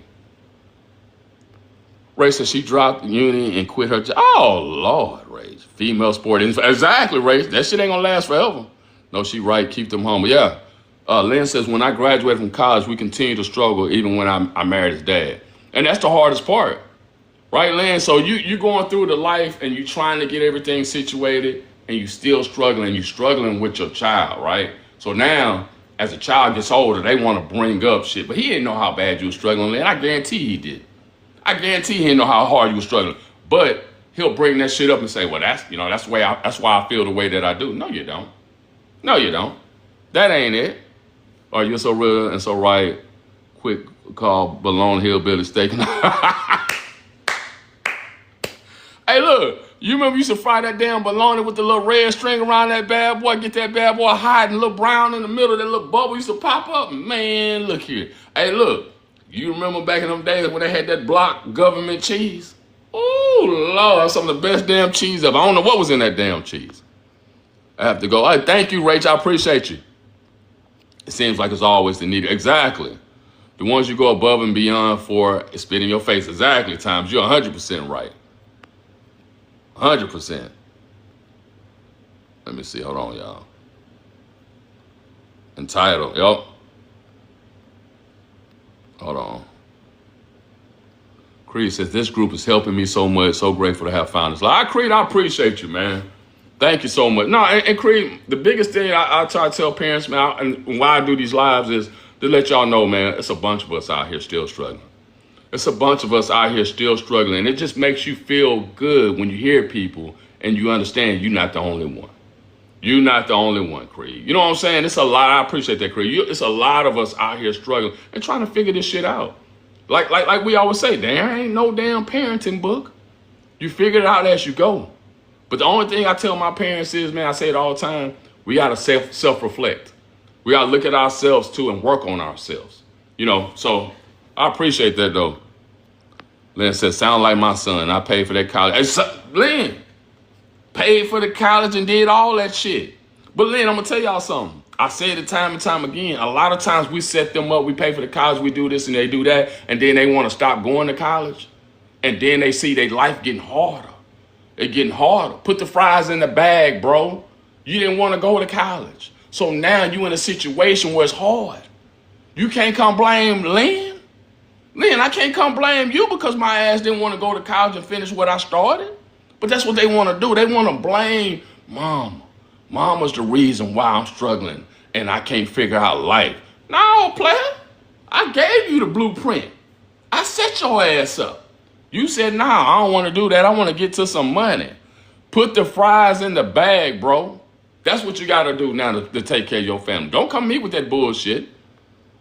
Ray said she dropped uni and quit her job. Oh, Lord, Ray. Female sport. Exactly, Ray. That shit ain't gonna last forever. No, she right. Keep them humble. Yeah. Lynn says, when I graduated from college, we continued to struggle even when I married his dad. And that's the hardest part. Right, Lynn? So you going through the life and you trying to get everything situated and you still struggling. You struggling with your child, right? So now, as a child gets older, they want to bring up shit. But he didn't know how bad you were struggling, Lynn. I guarantee he did. I guarantee he didn't know how hard you were struggling. But he'll bring that shit up and say, well, that's why I feel the way that I do. No, you don't. No, you don't. That ain't it. Or you're so real and so right. Quick call Balone Hillbilly Steak. Hey, look, you remember you used to fry that damn bologna with the little red string around that bad boy, get that bad boy hot and a little brown in the middle, that little bubble used to pop up? Man, look here. Hey, look, you remember back in them days when they had that block government cheese? Oh, Lord, that's some of the best damn cheese ever. I don't know what was in that damn cheese. I have to go. Hey, thank you, Rach. I appreciate you. It seems like it's always the need. Exactly. The ones you go above and beyond for, it's spit in your face. Exactly, Times. You're 100% right. 100%. Let me see. Hold on, y'all. Entitled. Yup. Hold on. Creed says, this group is helping me so much. So grateful to have found this. Like, Creed, I appreciate you, man. Thank you so much. No, and Creed, the biggest thing I try to tell parents, man, and why I do these lives is to let y'all know, man, it's a bunch of us out here still struggling. It's a bunch of us out here still struggling. And it just makes you feel good when you hear people and you understand you're not the only one. You're not the only one, Creed. You know what I'm saying? It's a lot. I appreciate that, Creed. It's a lot of us out here struggling and trying to figure this shit out. Like we always say, there ain't no damn parenting book. You figure it out as you go. But the only thing I tell my parents is, man, I say it all the time, we got to self-reflect. We got to look at ourselves, too, and work on ourselves. So I appreciate that, though. Lynn says, sound like my son. I paid for that college. Hey, Lynn, paid for the college and did all that shit. But, Lynn, I'm going to tell y'all something. I say it time and time again. A lot of times we set them up. We pay for the college. We do this and they do that. And then they want to stop going to college. And then they see their life getting harder. They're getting harder. Put the fries in the bag, bro. You didn't want to go to college. So now you in a situation where it's hard. You can't come blame Lynn. Lynn, I can't come blame you because my ass didn't want to go to college and finish what I started. But that's what they want to do. They want to blame Mama. Mama's the reason why I'm struggling and I can't figure out life. No, player. I gave you the blueprint. I set your ass up. You said, nah, I don't want to do that. I want to get to some money. Put the fries in the bag, bro. That's what you got to do now to take care of your family. Don't come meet with that bullshit.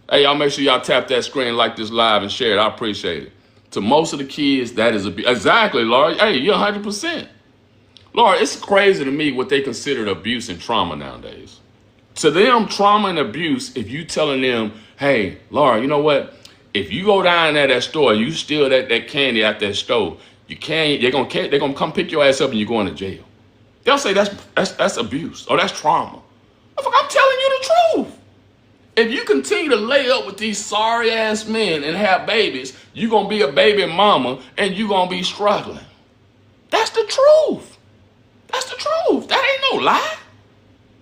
Hey, y'all make sure y'all tap that screen, like this live, and share it. I appreciate it. To most of the kids, that is exactly, Laura. Hey, you're 100%. Laura, it's crazy to me what they consider abuse and trauma nowadays. To them, trauma and abuse, if you telling them, hey, Laura, you know what? If you go down at that store, you steal that candy at that store, they're gonna come pick your ass up and you're going to jail. They'll say that's abuse or that's trauma. I'm telling you the truth. If you continue to lay up with these sorry ass men and have babies, you're gonna be a baby mama and you're gonna be struggling. That's the truth. That's the truth. That ain't no lie.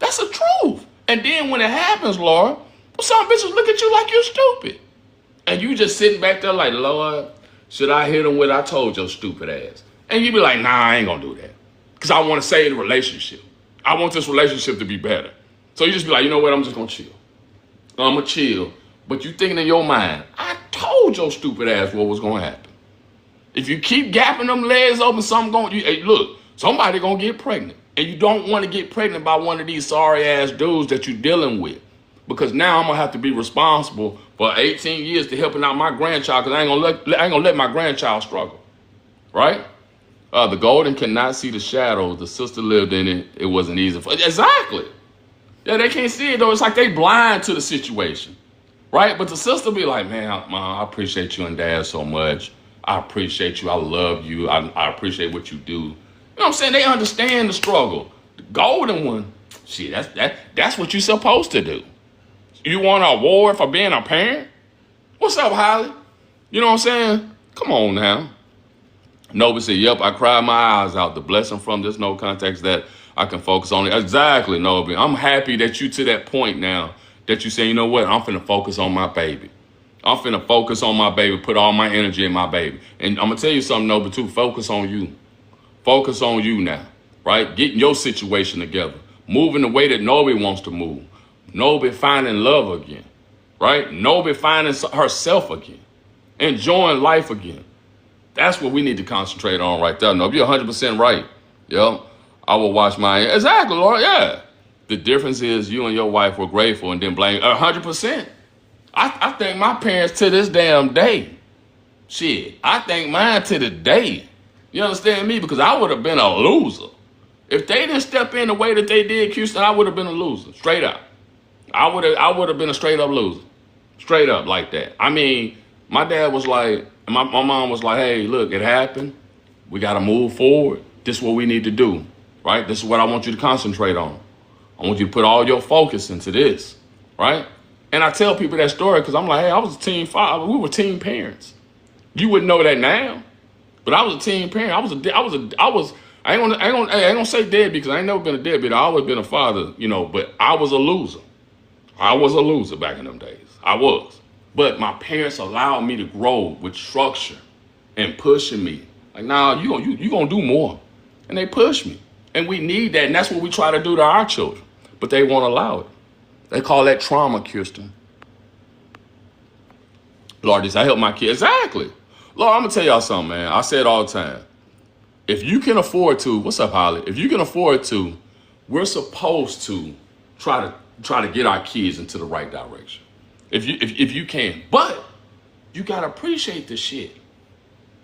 That's the truth. And then when it happens, Laura, some bitches look at you like you're stupid. And you just sitting back there like, Lord, should I hit him with I told your stupid ass? And you be like, nah, I ain't gonna do that. Because I want to save the relationship. I want this relationship to be better. So you just be like, you know what, I'm just gonna chill. I'm gonna chill. But you thinking in your mind, I told your stupid ass what was gonna happen. If you keep gapping them legs open, hey, look, somebody gonna get pregnant. And you don't want to get pregnant by one of these sorry ass dudes that you're dealing with. Because now I'm gonna have to be responsible for 18 years to helping out my grandchild, because I ain't gonna let my grandchild struggle. Right? The golden cannot see the shadows. The sister lived in it. It wasn't easy for exactly. Yeah, they can't see it though. It's like they blind to the situation. Right? But the sister be like, man, Mom, I appreciate you and Dad so much. I appreciate you. I love you. I appreciate what you do. You know what I'm saying? They understand the struggle. The golden one, shit, that's what you're supposed to do. You want an award for being a parent? What's up, Holly? You know what I'm saying? Come on now. Noble said, yep, I cried my eyes out. The blessing from this no context that I can focus on it. Exactly, Noble. I'm happy that you to that point now that you say, you know what? I'm finna focus on my baby. I'm finna focus on my baby, put all my energy in my baby. And I'm gonna tell you something, Noble, too. Focus on you. Focus on you now, right? Getting your situation together. Moving the way that Noble wants to move. Noble finding love again, right? Noble finding herself again. Enjoying life again. That's what we need to concentrate on right there. Noble, you're 100% right. Yeah, I will watch my... Exactly, Laura, yeah. The difference is you and your wife were grateful and didn't blame 100%. I thank my parents to this damn day. Shit, I thank mine to the day. You understand me? Because I would have been a loser. If they didn't step in the way that they did, Houston, I would have been a loser. Straight up. I would have been a straight up loser. Straight up like that. I mean, my dad was like, my mom was like, hey, look, it happened. We got to move forward. This is what we need to do, right? This is what I want you to concentrate on. I want you to put all your focus into this, right? And I tell people that story because I'm like, hey, I was a teen father. We were teen parents. You wouldn't know that now, but I was a teen parent. I ain't gonna say deadbeat because I ain't never been a deadbeat. I always been a father, you know, but I was a loser. I was a loser back in them days. I was. But my parents allowed me to grow with structure and pushing me. Like, nah, you gonna do more. And they push me. And we need that. And that's what we try to do to our children. But they won't allow it. They call that trauma, Kirsten. Lord, I help my kids. Exactly. Lord, I'm gonna tell y'all something, man. I say it all the time. If you can afford to, what's up, Holly? If you can afford to, we're supposed to try to get our kids into the right direction. If you can. But you gotta appreciate the shit.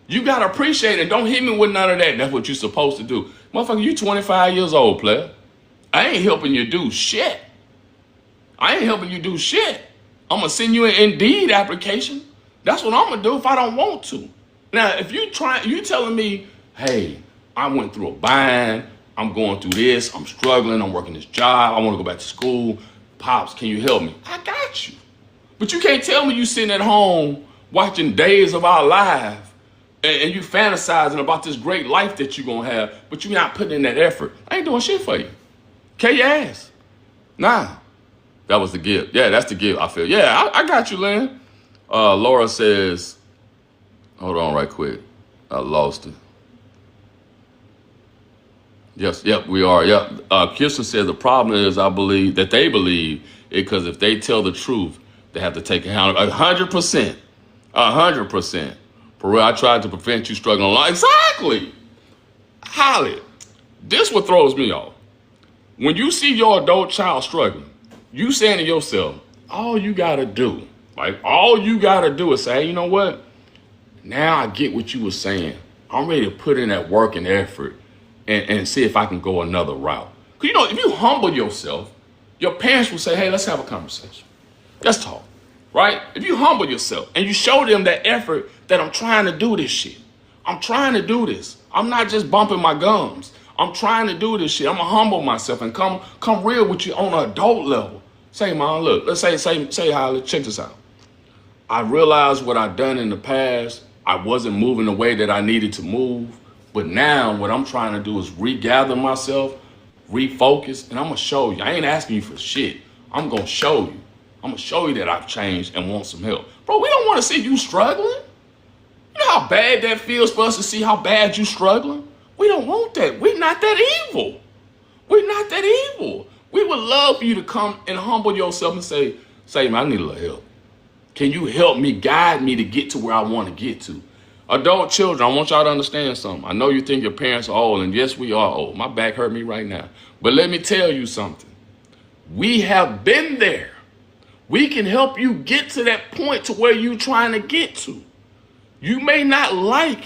You gotta appreciate it. Don't hit me with none of that. That's what you're supposed to do. Motherfucker, you 25 years old, player. I ain't helping you do shit. I'm gonna send you an Indeed application. That's what I'm gonna do if I don't want to. Now, if you telling me, hey, I went through a bind, I'm going through this, I'm struggling, I'm working this job, I want to go back to school. Pops, can you help me? I got you. But you can't tell me you sitting at home watching Days of Our Lives and you fantasizing about this great life that you're going to have, but you're not putting in that effort. I ain't doing shit for you. K your ass. Nah. That was the gift. Yeah, that's the gift, I feel. Yeah, I got you, Lynn. Laura says, hold on right quick. I lost it. Yes, yep, we are. Yep. Kirsten says the problem is they believe it because if they tell the truth, they have to take accountability. 100%. 100%. For real, I tried to prevent you struggling along. Exactly. Holly, this what throws me off. When you see your adult child struggling, you saying to yourself, all you got to do is say, hey, you know what? Now I get what you were saying. I'm ready to put in that work and effort and see if I can go another route. Because, you know, if you humble yourself, your parents will say, hey, let's have a conversation. Let's talk, right? If you humble yourself and you show them that effort that I'm trying to do this shit. I'm trying to do this. I'm not just bumping my gums. I'm trying to do this shit. I'm going to humble myself and come real with you on an adult level. Say, Mom, look, let's say Holly, check this out. I realized what I've done in the past. I wasn't moving the way that I needed to move. But now what I'm trying to do is regather myself, refocus, and I'm going to show you. I ain't asking you for shit. I'm going to show you. I'm going to show you that I've changed and want some help. Bro, we don't want to see you struggling. You know how bad that feels for us to see how bad you struggling? We don't want that. We're not that evil. We're not that evil. We would love for you to come and humble yourself and say, man, I need a little help. Can you help me, guide me to get to where I want to get to? Adult children, I want y'all to understand something. I know you think your parents are old, and yes, we are old. My back hurt me right now. But let me tell you something. We have been there. We can help you get to that point to where you're trying to get to. You may not like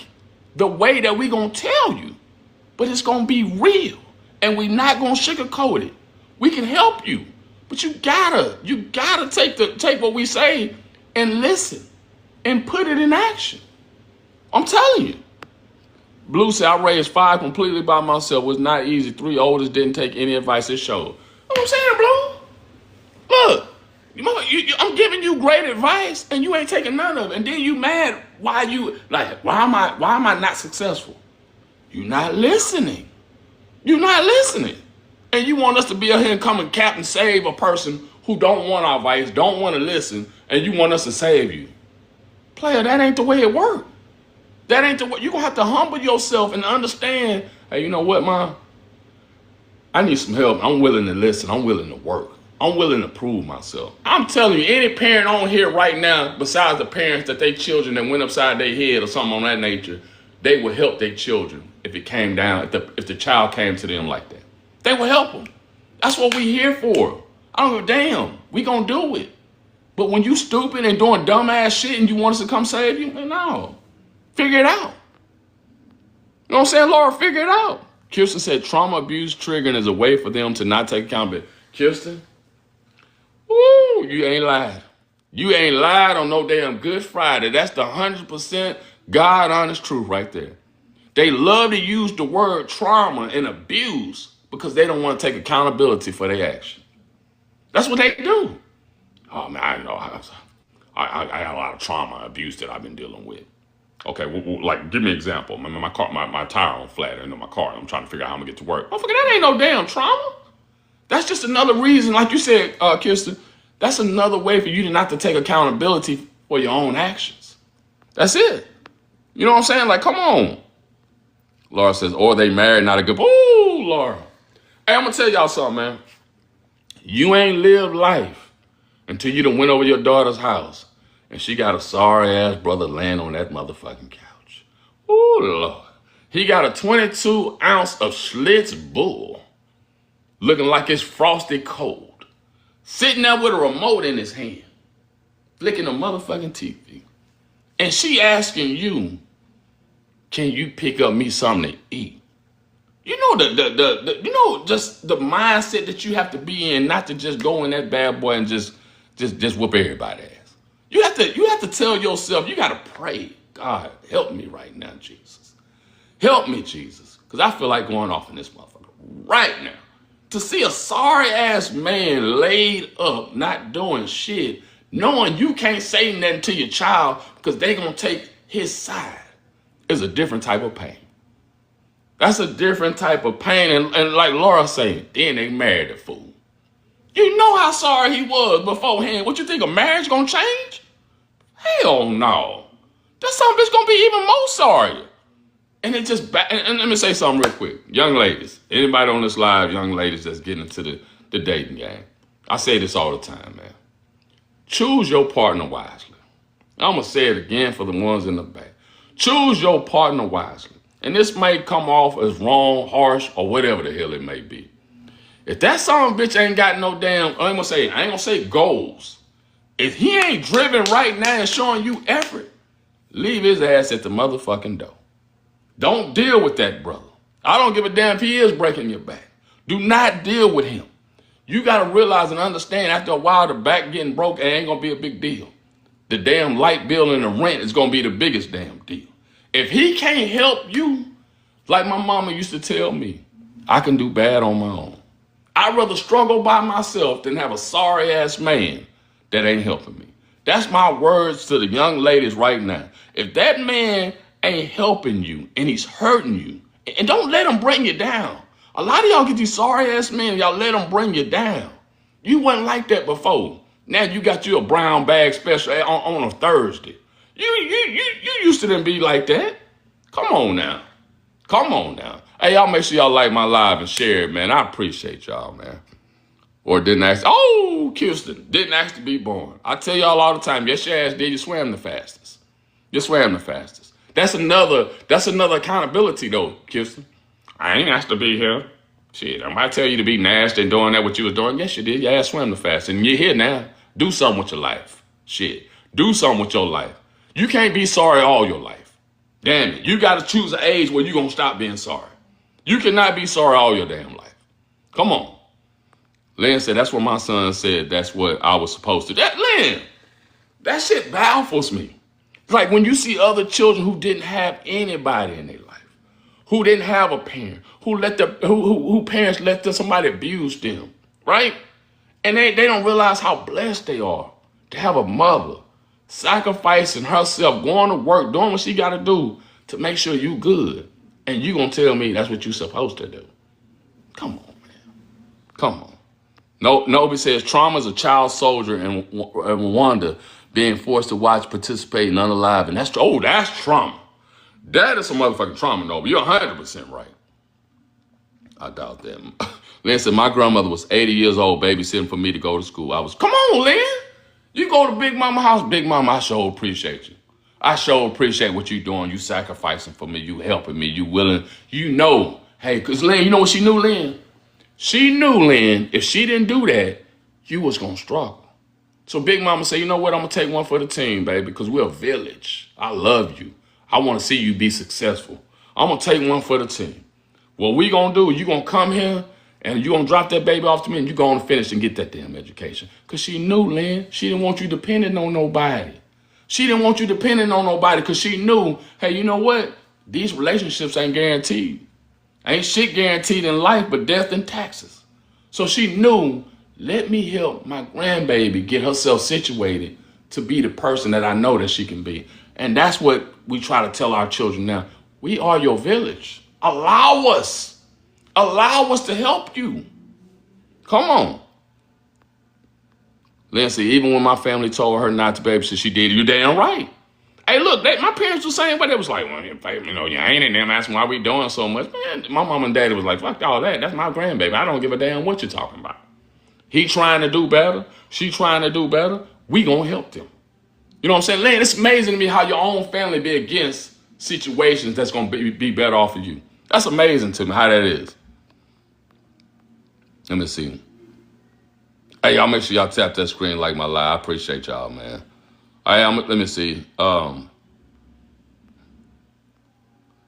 the way that we're going to tell you, but it's going to be real, and we're not going to sugarcoat it. We can help you, but you gotta take what we say and listen and put it in action. I'm telling you. Blue said, I raised 5 completely by myself. It was not easy. 3 oldest didn't take any advice. It showed. What I'm saying, Blue? Look, I'm giving you great advice and you ain't taking none of it. And then you mad why am I not successful? You're not listening. You're not listening. And you want us to be out here and come and cap and save a person who don't want our advice, don't want to listen, and you want us to save you. Player, that ain't the way it works. That ain't the way. You're going to have to humble yourself and understand, hey, you know what, Mom? I need some help. I'm willing to listen. I'm willing to work. I'm willing to prove myself. I'm telling you, any parent on here right now, besides the parents that they children that went upside their head or something on that nature, they would help their children if it came down, if the child came to them like that. They will help them. That's what we here for. I don't give a damn. We gonna do it. But when you stupid and doing dumbass shit and you want us to come save you, no. Figure it out. You know what I'm saying, Laura? Figure it out. Kirsten said trauma abuse triggering is a way for them to not take accountability. Kirsten, woo, you ain't lied. You ain't lied on no damn Good Friday. That's the 100% God honest truth right there. They love to use the word trauma and abuse because they don't want to take accountability for their action. That's what they do. Oh, man, I know. I got a lot of trauma and abuse that I've been dealing with. Okay, like, give me an example. My tire on flat in my car. I'm trying to figure out how I'm going to get to work. Motherfucker, that ain't no damn trauma. That's just another reason, like you said, Kirsten, that's another way for you to not to take accountability for your own actions. That's it. You know what I'm saying? Like, come on. Laura says, or they married, not a good... Ooh, Laura. Hey, I'm going to tell y'all something, man. You ain't lived life until you done went over your daughter's house and she got a sorry-ass brother laying on that motherfucking couch. Ooh, Lord. He got a 22-ounce of Schlitz bull looking like it's frosty cold, sitting there with a remote in his hand, flicking a motherfucking TV. And she asking you, can you pick up me something to eat? You know just the mindset that you have to be in, not to just go in that bad boy and just whoop everybody's ass. You have to tell yourself, you gotta pray, God, help me right now, Jesus. Help me, Jesus. Because I feel like going off in this motherfucker right now. To see a sorry ass man laid up, not doing shit, knowing you can't say nothing to your child because they gonna take his side, is a different type of pain. That's a different type of pain. And like Laura saying, then they married the fool. You know how sorry he was beforehand. What you think, a marriage gonna change? Hell no. That some bitch gonna be even more sorry. And it just, and let me say something real quick. Young ladies, anybody on this live, young ladies that's getting into the dating game. I say this all the time, man. Choose your partner wisely. I'm gonna say it again for the ones in the back. Choose your partner wisely. And this may come off as wrong, harsh, or whatever the hell it may be. If that son of a bitch ain't got no damn, I ain't gonna say goals. If he ain't driven right now and showing you effort, leave his ass at the motherfucking door. Don't deal with that brother. I don't give a damn if he is breaking your back. Do not deal with him. You gotta realize and understand after a while the back getting broke ain't gonna be a big deal. The damn light bill and the rent is gonna be the biggest damn deal. If he can't help you, like my mama used to tell me, I can do bad on my own. I'd rather struggle by myself than have a sorry-ass man that ain't helping me. That's my words to the young ladies right now. If that man ain't helping you and he's hurting you, and don't let him bring you down. A lot of y'all get these sorry ass men, y'all let them bring you down. You wasn't like that before. Now you got you a brown bag special on a Thursday. You used to them be like that. Come on now. Come on now. Hey, y'all make sure y'all like my live and share it, man. I appreciate y'all, man. Or didn't ask. Oh, Kirsten, didn't ask to be born. I tell y'all all the time, yes, your ass did. You swam the fastest. You swam the fastest. That's another accountability though, Kirsten. I ain't asked to be here. Shit, I might tell you to be nasty and doing that what you was doing. Yes, you did. Your ass swam the fastest. And you're here now. Do something with your life. Shit. Do something with your life. You can't be sorry all your life. Damn it. You got to choose an age where you're going to stop being sorry. You cannot be sorry all your damn life. Come on. Lynn said, that's what my son said. That's what I was supposed to do. Lynn, that shit baffles me. It's like when you see other children who didn't have anybody in their life, who didn't have a parent, who parents let somebody abuse them, right? And they don't realize how blessed they are to have a mother sacrificing herself, going to work, doing what she got to do to make sure you good. And you going to tell me that's what you're supposed to do. Come on, man. Come on. Nobody says trauma is a child soldier in Rwanda being forced to watch, participate, and unalive. And that's trauma. That is some motherfucking trauma, Noble. You're 100% right. I doubt that. Lynn said, my grandmother was 80 years old babysitting for me to go to school. Come on, Lynn. You go to Big Mama house. Big Mama, I sure appreciate you. I sure appreciate what you doing. You sacrificing for me. You helping me. You willing. You know. Hey, because Lynn, you know what she knew, Lynn? She knew, Lynn, if she didn't do that, you was going to struggle. So Big Mama said, you know what? I'm going to take one for the team, baby, because we're a village. I love you. I want to see you be successful. I'm going to take one for the team. What we going to do, you going to come here and you going to drop that baby off to me and you going to finish and get that damn education. Because she knew, Lynn, she didn't want you dependent on nobody. She didn't want you dependent on nobody because she knew, hey, you know what? These relationships ain't guaranteed. Ain't shit guaranteed in life but death and taxes. So she knew, let me help my grandbaby get herself situated to be the person that I know that she can be. And that's what we try to tell our children now. We are your village. Allow us. Allow us to help you. Come on. Lindsay, even when my family told her not to babysit, she did. You damn right. Hey, look, my parents were saying, but it was like, well, you know, you ain't in them asking why we doing so much. Man, my mom and daddy was like, fuck all that. That's my grandbaby. I don't give a damn what you're talking about. He trying to do better. She trying to do better. We gonna help them. You know what I'm saying? Lynn, it's amazing to me how your own family be against situations that's gonna be better off of you. That's amazing to me how that is. Let me see. Hey, y'all make sure y'all tap that screen like my live. I appreciate y'all, man. All right, let me see.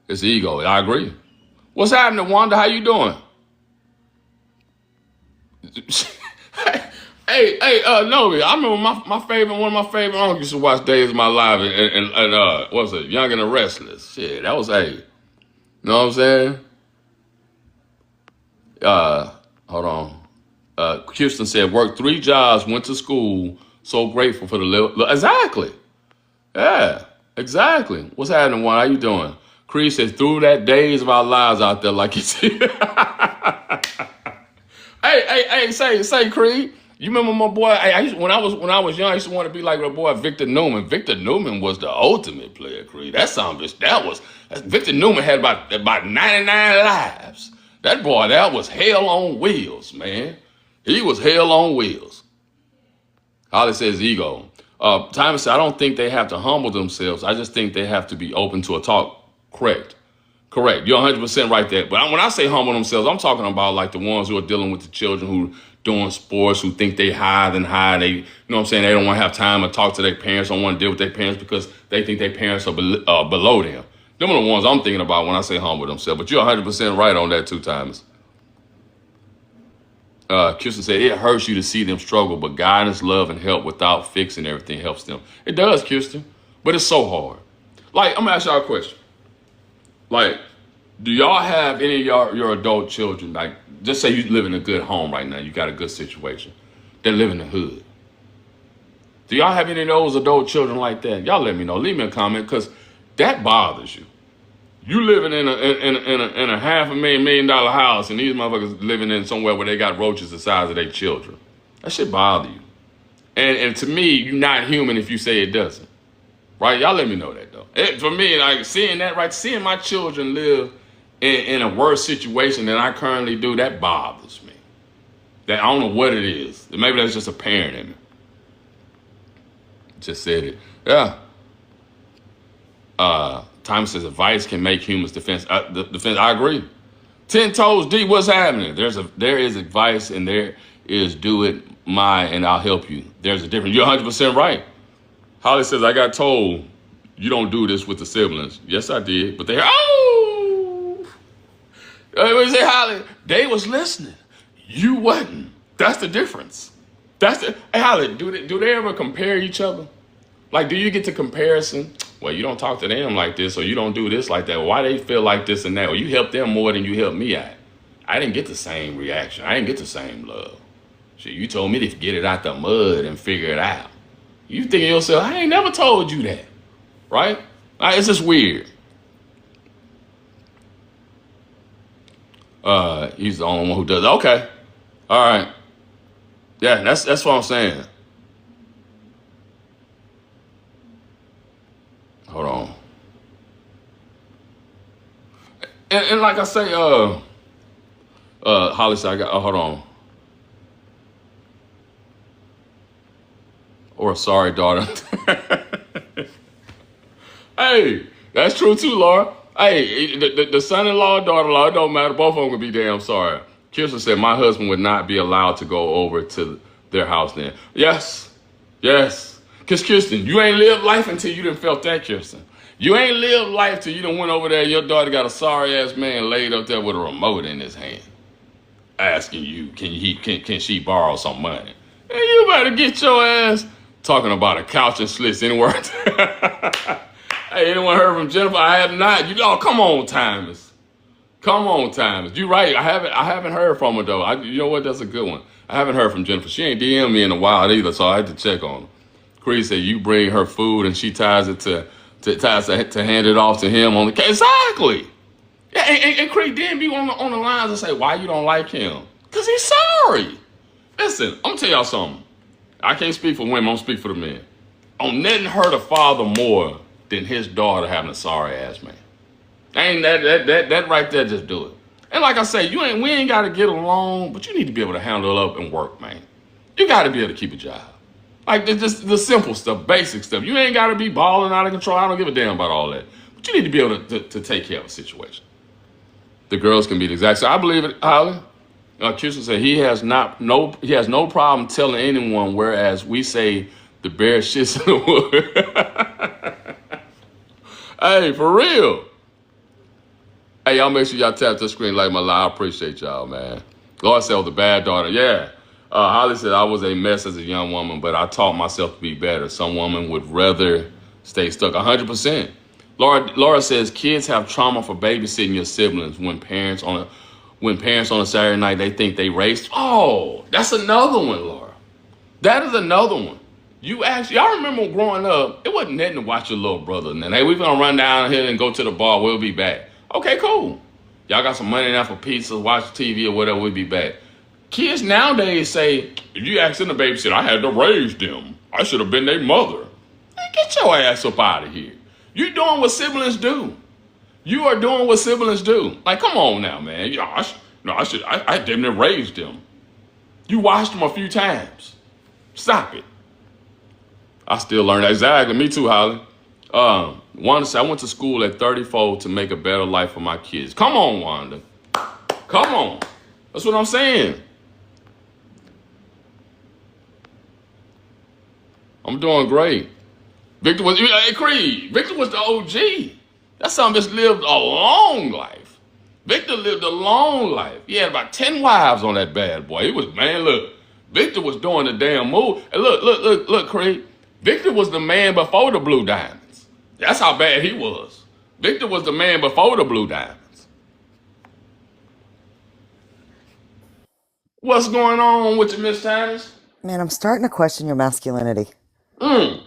It's ego. I agree. What's happening, Wanda? How you doing? Hey, no, I remember one of my favorite uncles used to watch Days of My Life and what's it, Young and the Restless. Shit, that was, hey, you know what I'm saying? Hold on. Kirsten said, worked 3 jobs, went to school, so grateful for the little. Exactly. Yeah, exactly. What's happening, Juan? How you doing? Creed says, through that Days of Our Lives out there, like you said. Hey, say, Creed. You remember my boy? When I was young, I used to want to be like my boy Victor Newman. Victor Newman was the ultimate player, Creed. Victor Newman had about 99 lives. That boy, that was hell on wheels, man. He was hell on wheels. Holly says ego. Thomas said, I don't think they have to humble themselves. I just think they have to be open to a talk. Correct. You're 100% right there. But when I say humble themselves, I'm talking about like the ones who are dealing with the children who doing sports, who think they higher than high. They, you know what I'm saying? They don't want to have time to talk to their parents, don't want to deal with their parents because they think their parents are below them. Them are the ones I'm thinking about when I say humble themselves. But you're 100% right on that too, Thomas. Kirsten said, it hurts you to see them struggle, but guidance, love, and help without fixing everything helps them. It does, Kirsten, but it's so hard. Like, I'm going to ask y'all a question. Like, do y'all have any of your adult children, like, just say you live in a good home right now, you got a good situation, they live in the hood. Do y'all have any of those adult children like that? Y'all let me know. Leave me a comment, because that bothers you. You living in a $500,000 house, and these motherfuckers living in somewhere where they got roaches the size of their children. That shit bother you. And to me, you're not human if you say it doesn't. Right? Y'all let me know that though. For me, like seeing that, right, seeing my children live in a worse situation than I currently do, that bothers me. That I don't know what it is. Maybe that's just a parent in me. Just said it. Yeah. Time says advice can make humans defense. Defense. I agree. 10 toes deep. What's happening? There is advice, and there is do it and I'll help you. There's a difference. You're 100% right. Holly says I got told you don't do this with the siblings. Yes, I did, but they what say, Holly? They was listening. You wasn't. That's the difference. Hey, Holly, do they ever compare each other? Like, do you get to comparison? Well, you don't talk to them like this, or you don't do this like that. Why they feel like this and that? Or you help them more than you help me out. I didn't get the same reaction. I didn't get the same love. Shit, you told me to get it out the mud and figure it out. You think to yourself, I ain't never told you that. Right? It's just weird. He's the only one who does it. Okay. All right. Yeah, that's what I'm saying. Hold on. And like I say, Holly said, hold on. Or sorry, daughter. Hey, that's true too, Laura. Hey, the son-in-law, daughter-in-law, it don't matter. Both of them can be damn sorry. Kirsten said, my husband would not be allowed to go over to their house then. Yes. Because Kirsten, you ain't lived life until you done felt that, Kirsten. You ain't lived life till you done went over there. Your daughter got a sorry-ass man laid up there with a remote in his hand, asking you, can she borrow some money? And you better get your ass talking about a couch and slits anywhere. Hey, anyone heard from Jennifer? I have not. Come on, Timers. You right. I haven't heard from her though. You know what? That's a good one. I haven't heard from Jennifer. She ain't DM me in a while either, so I had to check on her. Cree said you bring her food and she ties it to hand it off to him on the case. Exactly. Yeah, and Cree then be on the lines and say why you don't like him? Cause he's sorry. Listen, I'm gonna tell y'all something. I can't speak for women. I'm gonna speak for the men. On nothing hurt a father more than his daughter having a sorry ass man. Ain't that right there? Just do it. And like I say, we ain't got to get along, but you need to be able to handle up and work, man. You got to be able to keep a job. Like just the simple stuff, basic stuff. You ain't got to be balling out of control. I don't give a damn about all that. But you need to be able to take care of a situation. The girls can be the exact same. I believe it, Holly. Kirsten said he has no problem telling anyone, whereas we say the bear shits in the wood. Hey, for real. Hey, y'all make sure y'all tap the screen like my live. I appreciate y'all, man. Lord said, the bad daughter. Yeah. Holly said, I was a mess as a young woman, but I taught myself to be better. Some women would rather stay stuck. 100%. Laura says, kids have trauma for babysitting your siblings when parents on a Saturday night, they think they raced. Oh, that's another one, Laura. That is another one. Y'all remember growing up, it wasn't nothing to watch your little brother. And then, hey, we're going to run down here and go to the bar. We'll be back. Okay, cool. Y'all got some money now for pizza, watch TV or whatever, we'll be back. Kids nowadays say, if you ask them to babysit, I had to raise them. I should have been their mother. Hey, get your ass up out of here. You're doing what siblings do. You are doing what siblings do. Like, come on now, man. I didn't raise them. You watched them a few times. Stop it. I still learn that. Exactly. Me too, Holly. Wanda said, I went to school at 34 to make a better life for my kids. Come on, Wanda. Come on. That's what I'm saying. I'm doing great. Victor was the OG. That's something that's lived a long life. Victor lived a long life. He had about 10 wives on that bad boy. Look, Victor was doing the damn move. And look, Craig. Victor was the man before the Blue Diamonds. That's how bad he was. Victor was the man before the Blue Diamonds. What's going on with you, Miss Titus? Man, I'm starting to question your masculinity. What?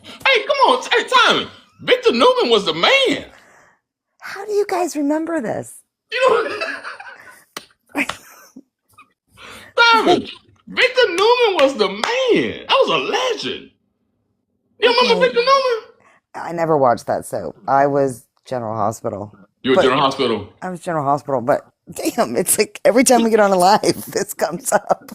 Hey, come on. Hey, Tommy. Victor Newman was the man. How do you guys remember this? You know, Simon, Victor Newman was the man. That was a legend. You remember Victor Newman? I never watched that soap. I was General Hospital. You were General Hospital? I was General Hospital, but damn, it's like every time we get on a live, this comes up.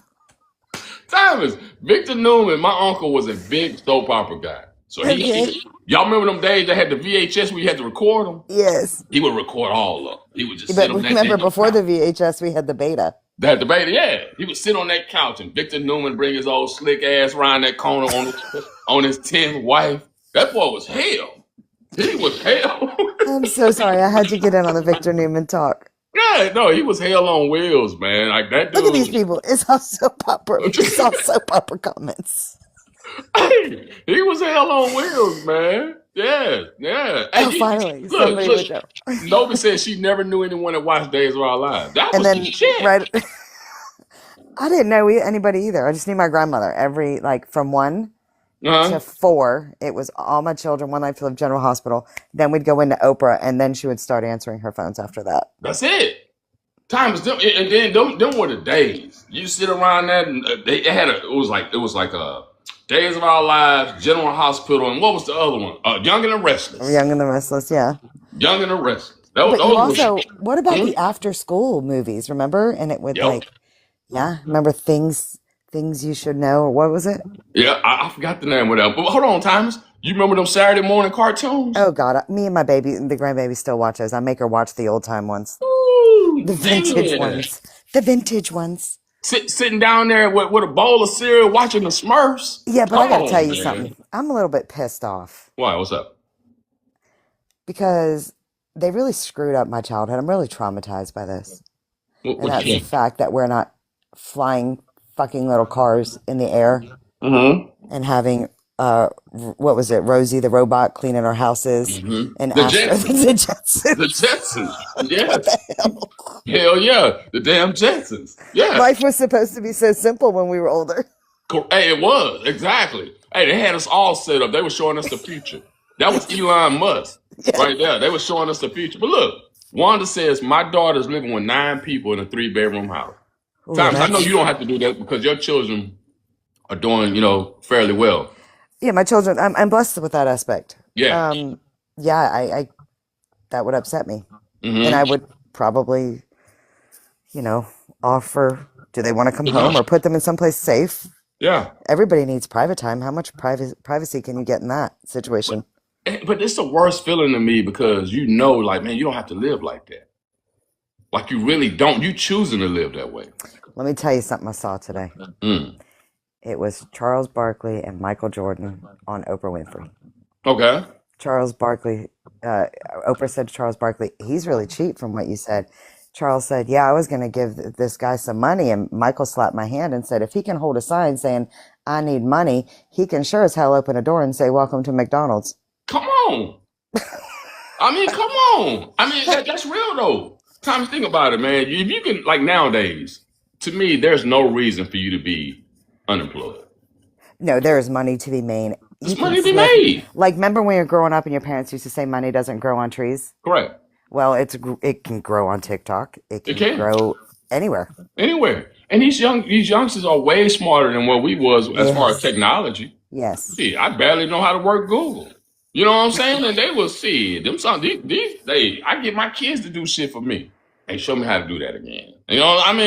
Thomas, Victor Newman, my uncle was a big soap opera guy. So y'all remember them days they had the VHS where you had to record them? Yes. He would record all of them. He would just But sit on that remember, before the VHS, we had the beta. That the beta, yeah. He would sit on that couch and Victor Newman bring his old slick ass around that corner on his 10th wife. That boy was hell. He was hell. I'm so sorry. I had to get in on the Victor Newman talk. Yeah, no, he was hell on wheels, man. Like that dude. Look at these people. It's all soap opera. It's all soap opera comments. Hey, he was hell on wheels, man. Yeah, yeah. Oh, finally. Look, Novi said she never knew anyone that watched Days of Our Lives. That was the shit. Right. I didn't know anybody either. I just knew my grandmother. From 1 to 4, it was all my children, One Life to Live, General Hospital. Then we'd go into Oprah, and then she would start answering her phones after that. That's it. Times them, and then them were the days. You sit around that, and it was like a Days of Our Lives, General Hospital, and what was the other one? Young and the Restless. Young and the Restless, yeah. Young and the Restless. What about the after school movies? Remember? And it would remember things you should know, or what was it? Yeah, I forgot the name of that. But hold on, Thomas. You remember them Saturday morning cartoons? Oh God, me and my baby, the grandbaby, still watch those. I make her watch the old time ones, the vintage ones. Sitting down there with a bowl of cereal watching the Smurfs. Yeah, but I gotta tell you something. I'm a little bit pissed off. Why? What's up? Because they really screwed up my childhood. I'm really traumatized by this. And that's the fact that we're not flying fucking little cars in the air and having what was it, Rosie the robot cleaning our houses and the Jetsons. The Jetsons. Yeah. What the hell? Hell yeah. The damn Jetsons. Yeah. Life was supposed to be so simple when we were older. Hey, it was. Exactly. Hey, they had us all set up. They were showing us the future. That was Elon Musk right there. They were showing us the future. But look, Wanda says, my daughter's living with 9 people in a 3-bedroom house. Ooh, Thomas, I know you don't have to do that because your children are doing, fairly well. Yeah, my children, I'm blessed with that aspect. Yeah. I that would upset me. And I would probably, offer, do they want to come home or put them in someplace safe? Yeah. Everybody needs private time. How much privacy can you get in that situation? But it's the worst feeling to me because like, man, you don't have to live like that. Like you really don't. You choosing to live that way. Let me tell you something I saw today. It was Charles Barkley and Michael Jordan on Oprah Winfrey. Okay. Charles Barkley, Oprah said to Charles Barkley, he's really cheap from what you said. Charles said, yeah, I was going to give this guy some money. And Michael slapped my hand and said, if he can hold a sign saying, I need money, he can sure as hell open a door and say, welcome to McDonald's. Come on. I mean, come on. I mean, that's real though. Thomas, think about it, man. If you can, like nowadays, to me, there's no reason for you to be unemployed. No, there is money to be made. There's money to be made. Like, remember when you were growing up and your parents used to say money doesn't grow on trees? Correct. Well, it can grow on TikTok. It can grow anywhere. Anywhere. And these youngsters are way smarter than what we was as far as technology. Yes. See, I barely know how to work Google. You know what I'm saying? And they will see them. I get my kids to do shit for me. Hey, show me how to do that again. I'm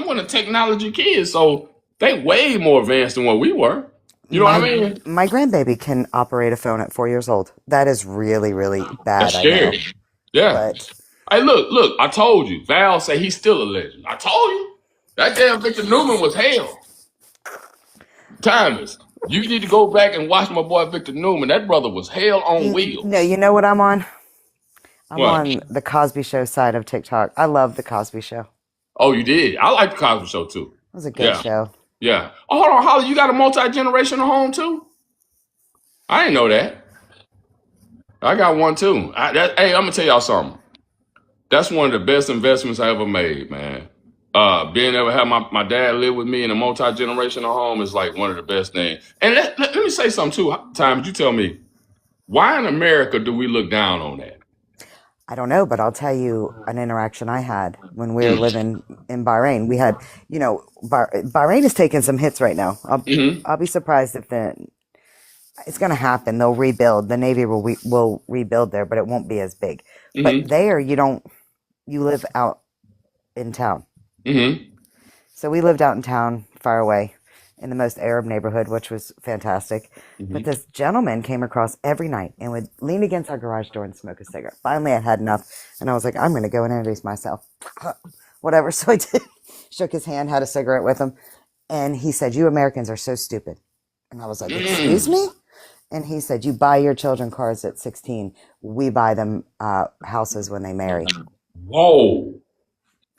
one of technology kids, so they way more advanced than what we were. You know what I mean? My grandbaby can operate a phone at 4 years old. That is really, really bad. That's scary. Yeah. But hey, look, I told you. Val say he's still a legend. I told you. That damn Victor Newman was hell. Thomas, you need to go back and watch my boy Victor Newman. That brother was hell on wheels. No, you know what I'm on? I'm on the Cosby Show side of TikTok. I love the Cosby Show. Oh, you did? I like the Cosby Show too. It was a good show. Yeah. Oh, hold on, Holly, you got a multi-generational home too? I didn't know that. I got one too. Hey, I'm gonna tell y'all something. That's one of the best investments I ever made, man. Being able to have my dad live with me in a multi-generational home is like one of the best things. And let me say something too, Time, you tell me. Why in America do we look down on that? I don't know, but I'll tell you an interaction I had when we were Mm. living in Bahrain. We had, Bahrain is taking some hits right now. Mm-hmm. I'll be surprised if it's going to happen. They'll rebuild. The Navy will rebuild there, but it won't be as big. But Mm-hmm. there, you live out in town. Mm-hmm. So we lived out in town, far away, in the most Arab neighborhood, which was fantastic. But Mm-hmm. this gentleman came across every night and would lean against our garage door and smoke a cigarette. Finally, I had enough, and I was like, I'm going to go and introduce myself. Whatever. So I did. Shook his hand, had a cigarette with him, and he said, "You Americans are so stupid." And I was like, "Excuse Mm. me?" And he said, "You buy your children cars at 16. We buy them houses when they marry." Whoa.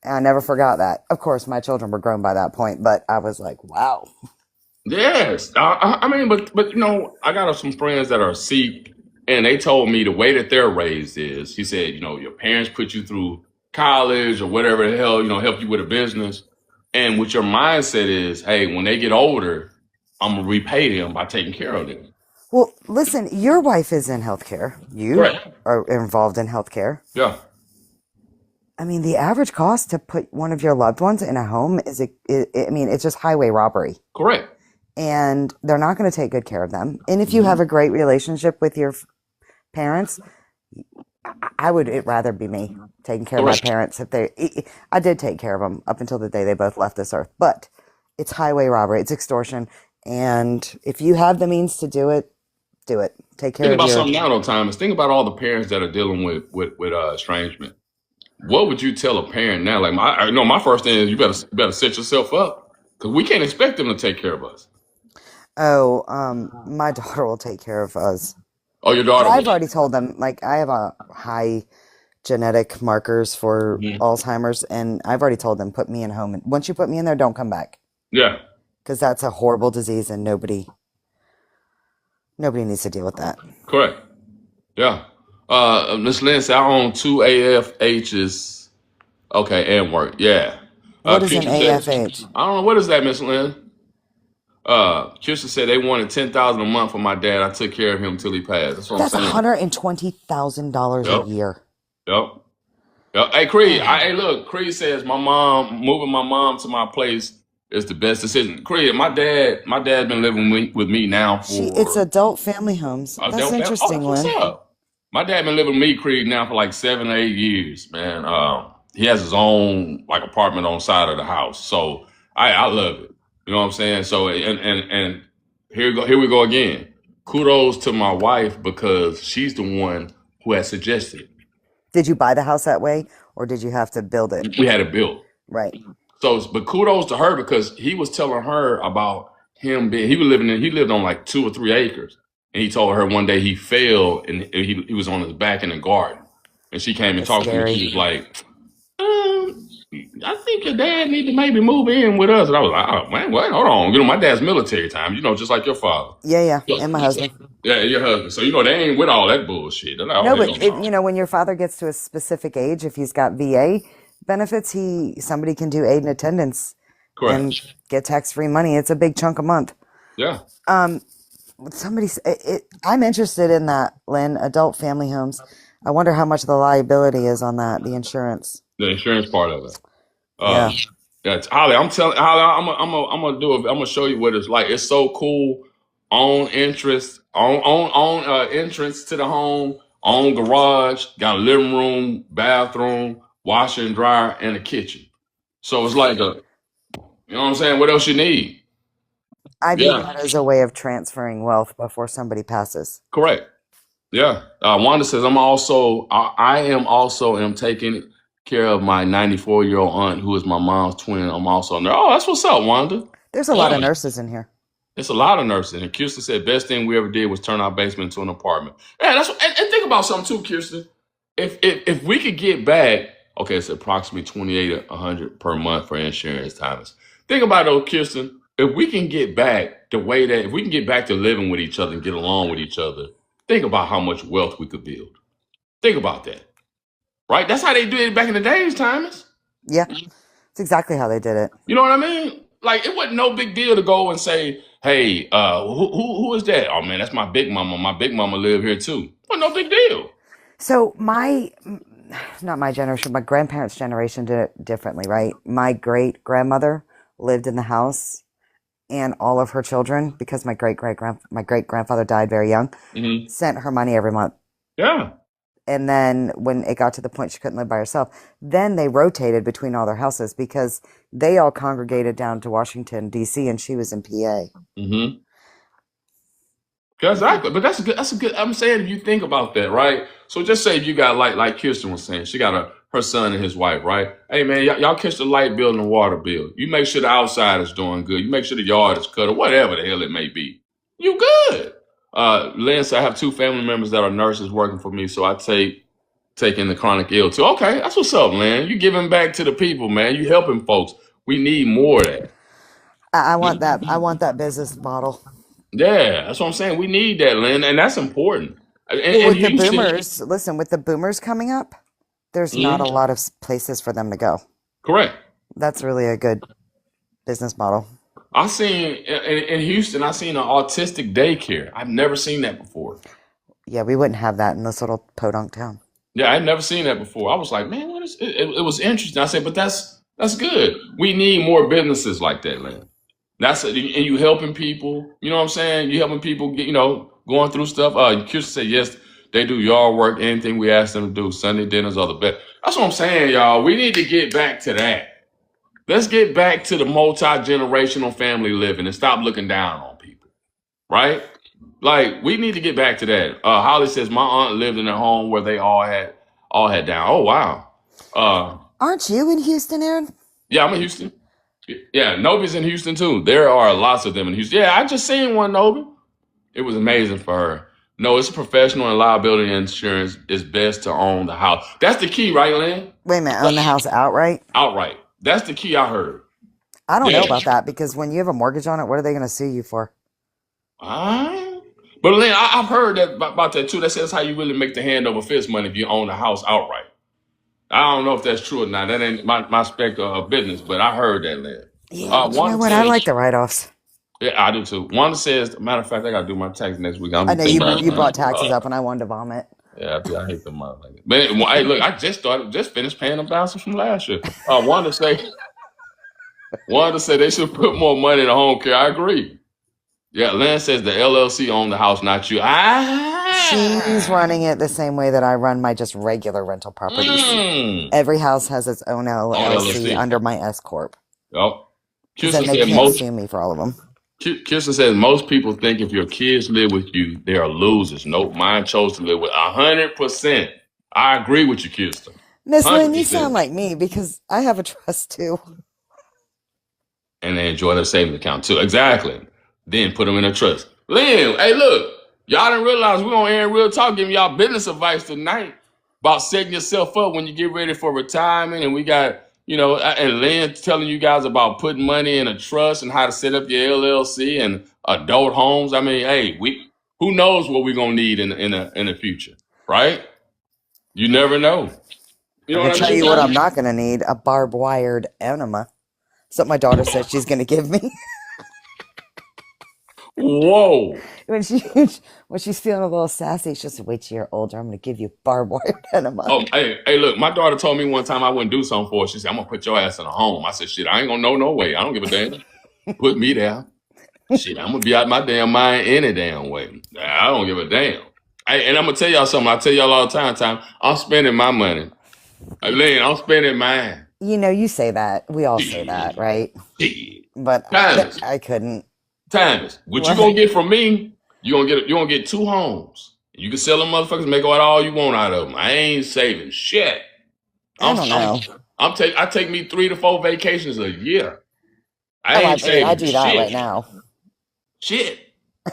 And I never forgot that. Of course, my children were grown by that point, but I was like, wow. Yes, I mean, but I got some friends that are Sikh, and they told me the way that they're raised is, he said, your parents put you through college or whatever the hell, help you with a business, and what your mindset is, hey, when they get older, I'm gonna repay them by taking care of them. Well, listen, your wife is in healthcare. You Correct. are involved in healthcare. Yeah. I mean, the average cost to put one of your loved ones in a home it's just highway robbery. Correct. And they're not going to take good care of them. And if you have a great relationship with your parents, I would it rather be me taking care of my Correct. parents. I did take care of them up until the day they both left this earth. But it's highway robbery, it's extortion, and if you have the means to do it, do it. Take care Think of about your. something now, though, Thomas. Think about all the parents that are dealing with estrangement. What would you tell a parent now? Like, I know my first thing is you better set yourself up because we can't expect them to take care of us. Oh, my daughter will take care of us. Oh, your And daughter will. I've already told them, like, I have a high genetic markers for Mhm. Alzheimer's, and I've already told them, put me in home. And once you put me in there, don't come back, Yeah, because that's a horrible disease, and nobody needs to deal with that. correct. Yeah. Miss Lynn said I own two AFHs. Okay, and work. Yeah. What is an Kirsten said, AFH? I don't know what is that, Miss Lynn. Kirsten said they wanted 10,000 a month for my dad. I took care of him till he passed. That's what I'm That's saying. $120,000 a Yep. year. Yep. Yep. Hey, Creed. Oh, Hey, look. Creed says moving my mom to my place is the best decision. Creed, my dad been living with me now it's for adult family homes. That's oh, interesting, that's what's Lynn. up. My dad been living with me, Creed, now for like 7 or 8 years, man. He has his own like apartment on the side of the house, so I love it. You know what I'm saying? So and here we go again. Kudos to my wife because she's the one who has suggested it. Did you buy the house that way, or did you have to build it? We had it built. Right. So, but kudos to her because he was telling her about him being, he lived on like 2 or 3 acres. And he told her one day he fell and he was on his back in the garden. And she came and That's talked to me. scary. She was like, I think your dad need to maybe move in with us. And I was like, oh, man, what? Hold on. My dad's military time, just like your father. Yeah, yeah. Yeah, And my husband. your husband. So, they ain't with all that bullshit. They're like, oh, No, hell but no. when your father gets to a specific age, if he's got VA benefits, somebody can do aid in attendance and Correct. get tax-free money. It's a big chunk a month. Yeah. Um, I'm interested in that, Lynn. Adult family homes. I wonder how much the liability is on that, the insurance. The insurance part of it. Uh, Yeah. that's Holly. I'm telling Holly. I'm gonna show you what it's like. It's so cool. On interest, on entrance to the home, on garage, got a living room, bathroom, washer and dryer, and a kitchen. So it's like you know what I'm saying. What else you need? I view Yeah, that as a way of transferring wealth before somebody passes. correct. Yeah. Wanda says I am also taking care of my 94-year-old aunt who is my mom's twin. I'm also there. Oh, that's what's up, Wanda. There's a lot of Yeah. nurses in here. It's a lot of nursing. And Kirsten said, best thing we ever did was turn our basement into an apartment. Yeah, and think about something too, Kirsten. If we could get back, okay, it's approximately 2,800 per month for insurance, Thomas. Think about it, though, Kirsten. If we can get back the way that if we can get back to living with each other and get along with each other, think about how much wealth we could build. Think about that. Right? That's how they did it back in the days, Thomas. Yeah, it's exactly how they did it. You know what I mean? Like it wasn't no big deal to go and say, Hey, who is that? Oh man, that's my big mama. My big mama live here too. Well, no big deal. So not my generation, my grandparents' generation did it differently, right? My great grandmother lived in the house, and all of her children, because my great grandfather died very young, Hmm. sent her money every month. Yeah. And then when it got to the point she couldn't live by herself, then they rotated between all their houses because they all congregated down to Washington D.C. and she was in PA. Hmm. Exactly, but that's a good. That's a good. I'm saying if you think about that, right? So just say if you got like Kirsten was saying, she got her son and his wife, right? Hey man, y'all catch the light bill and the water bill. You make sure the outside is doing good. You make sure the yard is cut or whatever the hell it may be. You good. Lance, I have two family members that are nurses working for me, so I taking the chronic ill too. Okay, that's what's up, man. You giving back to the people, man. You helping folks. We need more of that. I want that. I want that business model. Yeah, that's what I'm saying. We need that, Lynn, and that's important. Well, In with the Houston, boomers, listen, with the boomers coming up, there's not a mhm, lot of places for them to go. correct. That's really a good business model. I seen in Houston, I seen an autistic daycare. I've never seen that before. Yeah, we wouldn't have that in this little podunk town. Yeah, I'd never seen that before. I was like, man, what is it? It was interesting. I said, but that's good. We need more businesses like that, Lynn. And you helping people. You know what I'm saying? You helping people get, going through stuff. Kirsten said yes, they do yard work. Anything we ask them to do. Sunday dinners are the best. That's what I'm saying, y'all. We need to get back to that. Let's get back to the multi-generational family living and stop looking down on people, right? Like we need to get back to that. Holly says my aunt lived in a home where they all had down. Oh wow. Uh, Aren't you in Houston, Aaron? yeah, I'm in Houston. Yeah, Novi's in Houston too. There are lots of them in Houston. Yeah, I just seen one Novi. It was amazing for her. No, it's professional and liability insurance. It's best to own the house. That's the key, right, Lynn? Wait a minute, own the house outright? Outright. That's the key I heard. I don't know Yeah. about that because when you have a mortgage on it, what are they going to sue you for? Ah. But Lynn, I've heard that about that too. That says how you really make the hand over fist money if you own the house outright. I don't know if that's true or not. That ain't my spec of business, but I heard that, Lynn. Yeah, but you know One what? I says, like the write-offs. yeah, I do too. One says, matter of fact, I gotta do my tax next week. I I'm know thinking you brought taxes about, up and I wanted to vomit. yeah, I hate them motherfuckers. But hey, look, I just finished paying them balances from last year. Wanted to say they should put more money in home care. I agree. Yeah, Lynn says the LLC owned the house, not you. She's Ah, running it the same way that I run my just regular rental properties. mm. Every house has its own On LLC LLC. under my S corp, Yep. because Kirsten then they said can't most sue me for all of them. Kirsten says most people think if your kids live with you, they are losers. Nope, mine chose to live with 100%. I agree with you, Kirsten. Miss Hundred Lynn, you sound percent. like me because I have a trust too. And they enjoy their savings account too. Exactly. Then put them in a trust. Lynn, hey, look, y'all didn't realize we're on Air and Real Talk giving y'all business advice tonight about setting yourself up when you get ready for retirement. And we got, and Lynn telling you guys about putting money in a trust and how to set up your LLC and adult homes. I mean, hey, who knows what we're gonna need in the future, right? You never know. You I know can what I tell mean, you what I'm guys? not going to need: a barbed wired enema. Something my daughter said she's going to give me Whoa. when she's feeling a little sassy. She said, "Wait till you're older. I'm going to give you barbed wired enema." Oh, hey, look, my daughter told me one time I wouldn't do something for her. She said, I'm gonna put your ass in a home. I said, shit, I ain't gonna know no way. I don't give a damn. Put me there. Shit, I'm gonna be out my damn mind any damn way. I don't give a damn. Hey, and I'm gonna tell y'all something. I tell y'all all the time, I'm spending my money. Hey, Lynn, I'm spending mine. You say that. We all say that, Shit, right? shit. But Timeless. I couldn't. Timeless. What you What? gonna get from me, you gonna get two homes. You can sell them motherfuckers, make all you want out of them. I ain't saving shit. I I'm don't I'm know. I take me 3 to 4 vacations a year. I Oh, I ain't mean, I saving do that right shit. now. Shit.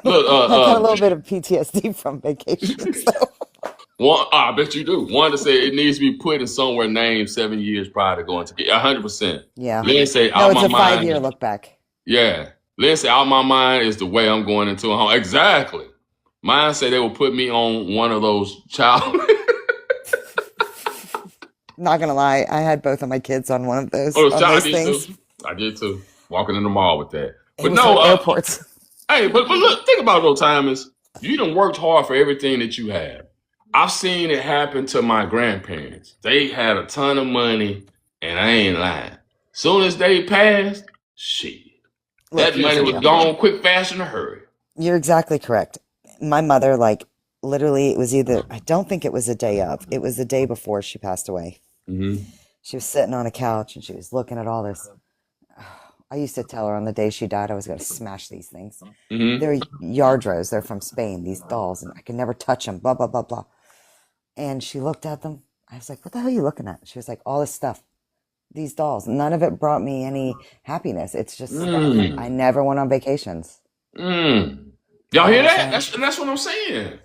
Look, I got a little bit of PTSD from vacations, though. I bet you do. One to say it needs to be put in somewhere named 7 years prior to going to get 100%. Yeah. Lynn say No, out it's my a 5 year mind. look back. Yeah. Lynn say out my mind is the way I'm going into a home. Exactly. Mine say they will put me on one of those child. Not gonna lie, I had both of my kids on one of Oh, those I did too. things. I did too. Walking in the mall with that. It But was for no, airports. Hey, but look, think about those times. You done worked hard for everything that you have. I've seen it happen to my grandparents. They had a ton of money, and I ain't lying. Soon as they passed, shit, Look, that here's money the was deal. gone quick, fast, in a hurry. You're exactly correct. My mother, like, literally, it was either, I don't think it was a day of, it was the day before she passed away. Mm-hmm. She was sitting on a couch and she was looking at all this. I used to tell her on the day she died, I was going to smash these things. Mm-hmm. They're Yardros. They're from Spain, these dolls, and I could never touch them, blah, blah, blah, blah. And she looked at them. I was like, what the hell are you looking at? She was like, all this stuff, these dolls. None of it brought me any happiness. It's just stuff. I never went on vacations. Y'all hear that? That's what I'm saying.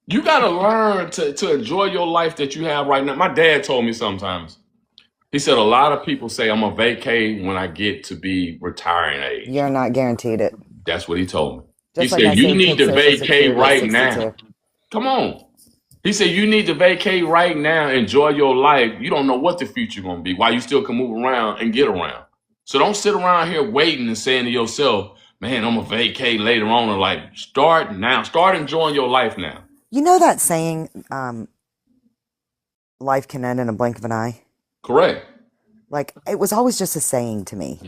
You gotta learn to enjoy your life that you have right now. My dad told me sometimes. He said a lot of people say I'm gonna vacate when I get to be retiring age. You're not guaranteed it. That's what he told me. He Just like said I you say, need take to Social vacate Security at right now. 62. Come on. He said you need to vacate right now, enjoy your life. You don't know what the future gonna be. While you still can move around and get around. So don't sit around here waiting and saying to yourself, man, I'm gonna vacate later on in life. Start now. Start enjoying your life now. You know that saying, life can end in a blink of an eye? Correct. Like, it was always just a saying to me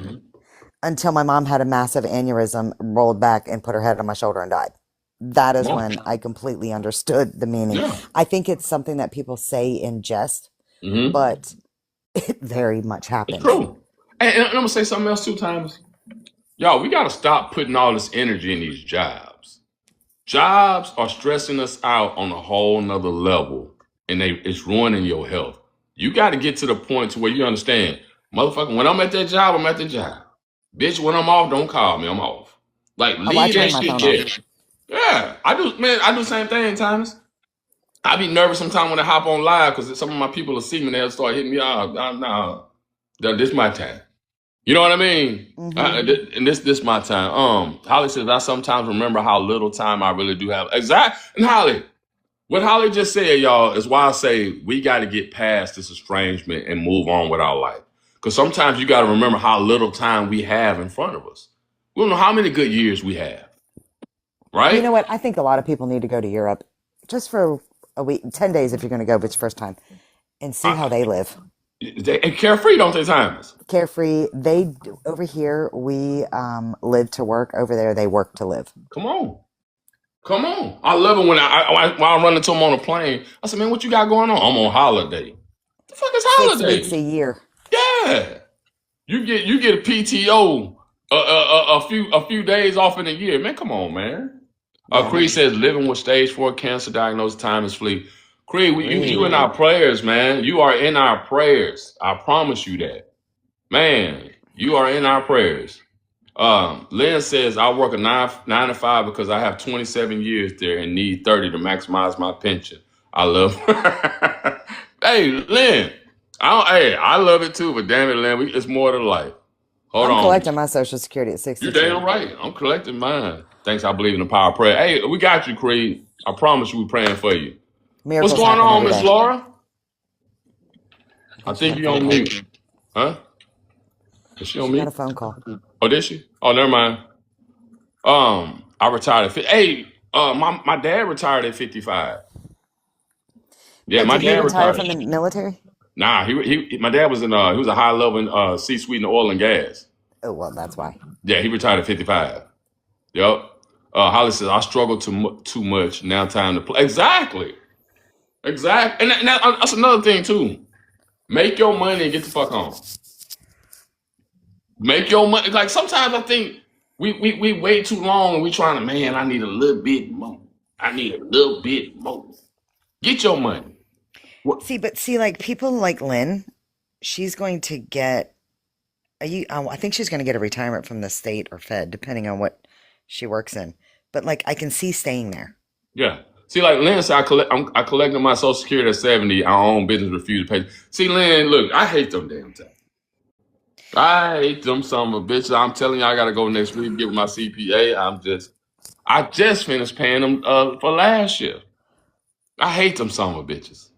until my mom had a massive aneurysm, rolled back, and put her head on my shoulder and died. That is when I completely understood the meaning. Yeah. I think it's something that people say in jest, but it very much happens. It's true. And I'm gonna say something else too, Thomas. Y'all, we gotta stop putting all this energy in these jobs. Jobs are stressing us out on a whole nother level, and it's ruining your health. You got to get to the point to where you understand, motherfucker. When I'm at that job, I'm at the job. Bitch, when I'm off, don't call me. I'm off. Like I leave turn that my shit phone there. off. Yeah, I do. Man, I do the same thing, Thomas. I be nervous sometimes when I hop on live because some of my people will see me and they'll start hitting me up. Nah, this my time. You know what I mean? And this my time. Holly says I sometimes remember how little time I really do have. Exactly. And Holly, what Holly just said, y'all, is why I say we got to get past this estrangement and move on with our life. Because sometimes you got to remember how little time we have in front of us. We don't know how many good years we have. Right? You know what? I think a lot of people need to go to Europe just for a week, 10 days if you're going to go, if it's first time, and see how they live. They carefree, don't they, Thomas? Carefree. Over here, we live to work. Over there, they work to live. Come on. I love it when I run into them on a plane. I said, man, what you got going on? I'm on holiday. The fuck is holiday? 6 weeks a year. Yeah. You get a PTO a few days off in a year. Man, come on, man. Creed says living with stage 4 cancer diagnosis, time is fleet. Creed, you in our prayers, man. You are in our prayers. I promise you that. Man, you are in our prayers. Lynn says I work a 9 to 5 because I have 27 years there and need 30 to maximize my pension. I love Hey, Lynn. I love it too, but damn it, Lynn, it's more to life. Hold on. I'm collecting my Social Security at 62. You're damn right. I'm collecting mine. Thanks, I believe in the power of prayer. Hey, we got you, Creed. I promise you we're praying for you. Miracles What's going happen on, every Miss day. Laura? I think you're on mute. Huh? Is she on She mute? got a phone call. Oh, did she? Oh, never mind. I retired at 50. Hey, my dad retired at 55. Yeah, my Did he dad retire retired. from the military? Nah, my dad was he was a high level in C-suite in oil and gas. Oh, well, that's why. Yeah, he retired at 55. Yep. Holly says I struggle too much. Now time to play. Exactly. And that's another thing too. Make your money and get the fuck on. Make your money. Like sometimes I think we wait too long and we trying to, man, I need a little bit more. Get your money. See, like people like Lynn, she's going to get I think she's going to get a retirement from the state or Fed, depending on what she works in. But like, I can see staying there. Yeah. See, like Lynn said, I collected my Social Security at 70. Our own business refused to pay. See, Lynn, look, I hate them damn things. I hate them son of a bitch. I'm telling you, I gotta go next week get my CPA. I just finished paying them for last year. I hate them son of a bitches,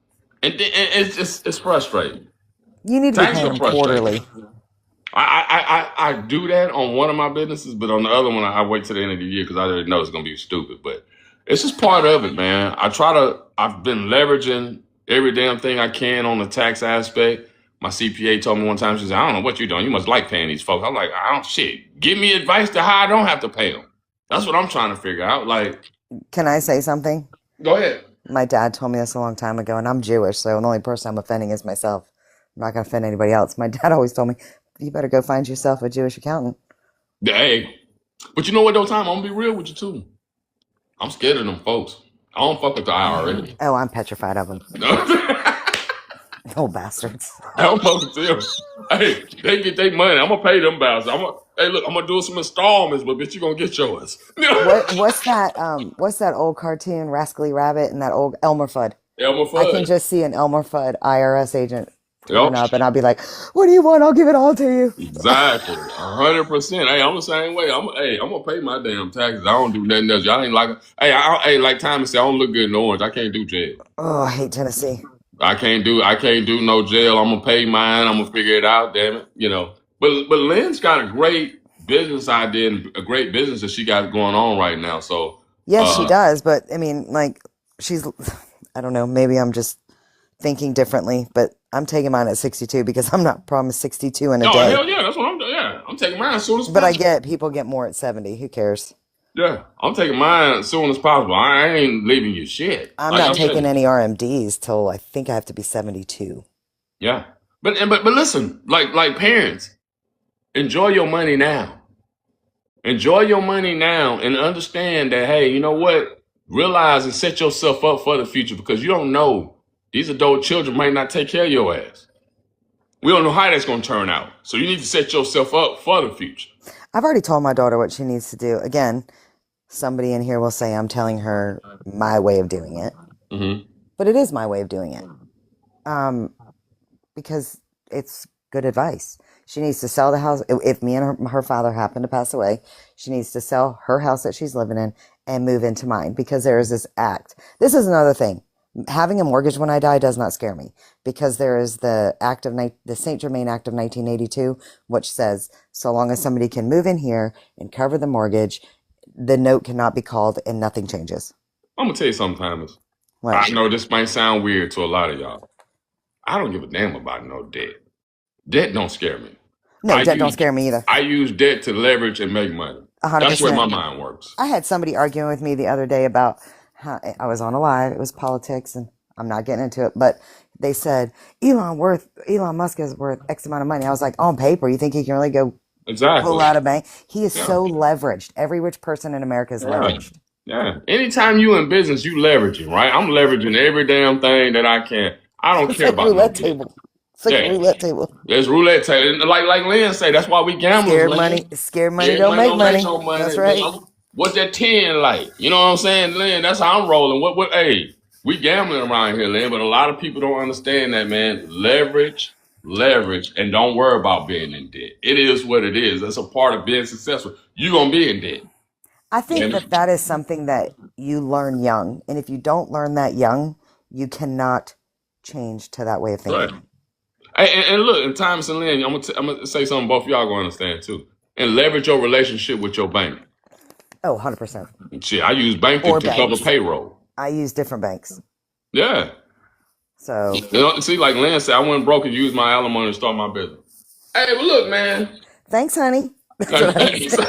and it's frustrating. You need to be Taxes paying are them frustrating. quarterly. I do that on one of my businesses, but on the other one, I wait till the end of the year because I already know it's gonna be stupid. But it's just part of it, man. I've been leveraging every damn thing I can on the tax aspect. My CPA told me one time, she said, I don't know what you're doing. You must like paying these folks. I'm like, I don't shit. Give me advice to how I don't have to pay them. That's what I'm trying to figure out. Like, Can I say something? go ahead. My dad told me this a long time ago, and I'm Jewish, so the only person I'm offending is myself. I'm not going to offend anybody else. My dad always told me, you better go find yourself a Jewish accountant. Hey, but you know what, though, Time? I'm gonna be real with you, too. I'm scared of them folks. I don't fuck with the IRS. Oh, I'm petrified of them. I Oh, bastards. don't fuck with them. Hey, they get their money. I'm gonna pay them bastards. Hey, look, I'm gonna do some installments, but bitch, you gonna get yours. What's that old cartoon, Rascally Rabbit, and that old Elmer Fudd? Elmer I can Fudd. just see an Elmer Fudd IRS agent pulling Yep. up, and I'll be like, what do you want? I'll give it all to you. Exactly. 100%. Hey, I'm the same way. I'm gonna pay my damn taxes. I don't do nothing else. Y'all ain't like. Hey, like Tommy said, I don't look good in orange. I can't do jail. Oh, I hate Tennessee. I can't do no jail. I'm gonna pay mine. I'm gonna figure it out. Damn it, you know. But Lynn's got a great business idea and a great business that she got going on right now. So Yes, she does, but I mean, like, she's, I don't know, maybe I'm just thinking differently, but I'm taking mine at 62 because I'm not promised 62 in a oh day. hell yeah, that's what I'm doing. Yeah, I'm taking mine as soon as But I possible. get people get more at 70. Who cares? Yeah, I'm taking mine as soon as possible. I ain't leaving you shit. I'm Like not I'm taking saying. any RMDs till I think I have to be 72. Yeah, but listen, like parents, enjoy your money now. Enjoy your money now and understand that, hey, you know what? Realize and set yourself up for the future because you don't know. These adult children might not take care of your ass. We don't know how that's going to turn out. So you need to set yourself up for the future. I've already told my daughter what she needs to do. Again, somebody in here will say I'm telling her my way of doing it, Mm-hmm. but it is my way of doing it. Because it's good advice. She needs to sell the house. If me and her father happen to pass away, she needs to sell her house that she's living in and move into mine because there is this act. This is another thing. Having a mortgage when I die does not scare me because there is the the Saint Germain Act of 1982, which says so long as somebody can move in here and cover the mortgage, the note cannot be called and nothing changes. I'm going to tell you something, Thomas. What? I know this might sound weird to a lot of y'all. I don't give a damn about no debt. Debt don't scare me. No, debt don't scare me either. I use debt to leverage and make money. That's where my 100%. mind works. I had somebody arguing with me the other day about how I was on a live. It was politics, and I'm not getting into it. But they said Elon Musk is worth X amount of money. I was like, on paper, you think he can really go Exactly. pull out a bank? He is Yeah. so leveraged. Every rich person in America is leveraged. Yeah. Anytime you in business, you leveraging, right? I'm leveraging every damn thing that I can. I don't It's care like about no roulette debt. table. It's like Yeah. a roulette table. There's roulette table. And like Lynn say, that's why we gamblers, Scared Lynn. money Scared don't make don't money. no money. That's right. What's that 10 like? You know what I'm saying, Lynn? That's how I'm rolling. Hey, we gambling around here, Lynn, but a lot of people don't understand that, man. Leverage, and don't worry about being in debt. It is what it is. That's a part of being successful. You're going to be in debt. I think And that is something that you learn young. And if you don't learn that young, you cannot change to that way of thinking. right. And look, and Thomas and Lynn, I'm gonna say something both of y'all gonna understand too. And leverage your relationship with your bank. Oh, 100%. Shit, I use bank Or to cover banks. payroll. I use different banks. Yeah. So, You know, see, like Lynn said, I went broke and used my alimony to start my business. Hey, but look, man. thanks, honey. That's what I would say.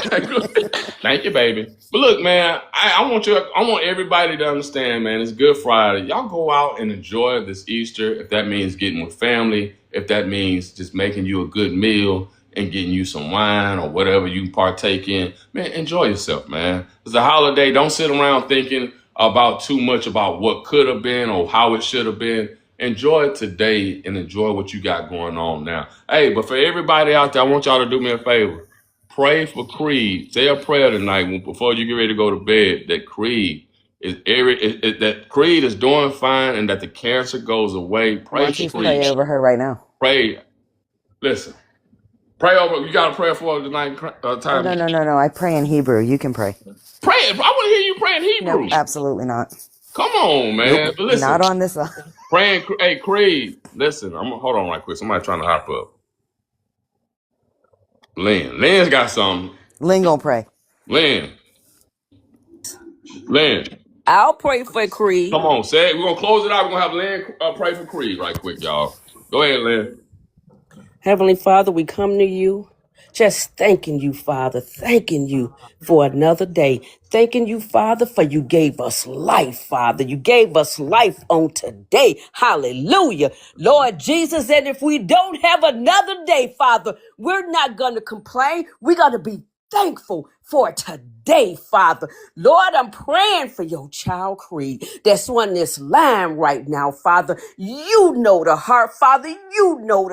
Thank you, baby. But look, man, I want everybody to understand, man, it's Good Friday. Y'all go out and enjoy this Easter. If that means getting with family, if that means just making you a good meal and getting you some wine or whatever you partake in, man, enjoy yourself, man. It's a holiday. Don't sit around thinking about too much about what could have been or how it should have been. Enjoy today and enjoy what you got going on now. Hey, but for everybody out there, I want y'all to do me a favor. Pray for Creed. Say a prayer tonight before you get ready to go to bed. That Creed that Creed is doing fine and that the cancer goes away. Why Pray don't for you Creed. pray over her right now? Pray. Listen. Pray over. You got a prayer for her tonight, Oh, time. no. I pray in Hebrew. You can pray. Pray. I want to hear you praying Hebrew. Nope, absolutely not. Come on, man. Nope, But listen. not on this. Praying. Hey, Creed. Listen. Hold on right quick. Somebody trying to hop up. Lynn. Lynn's got something. Lynn gonna pray. Lynn. Lynn. I'll pray for Creed. Come on, say it. We're gonna close it out. We're gonna have Lynn pray for Creed right quick, y'all. Go ahead, Lynn. Heavenly Father, we come to you just thanking you, Father, thanking you for another day. Thanking you, Father, for you gave us life, Father. You gave us life on today. Hallelujah. Lord Jesus, and if we don't have another day, Father, we're not going to complain. We're going to be thankful for today, Father. Lord, I'm praying for your child Creed that's on this line right now, Father. You know the heart, Father. You know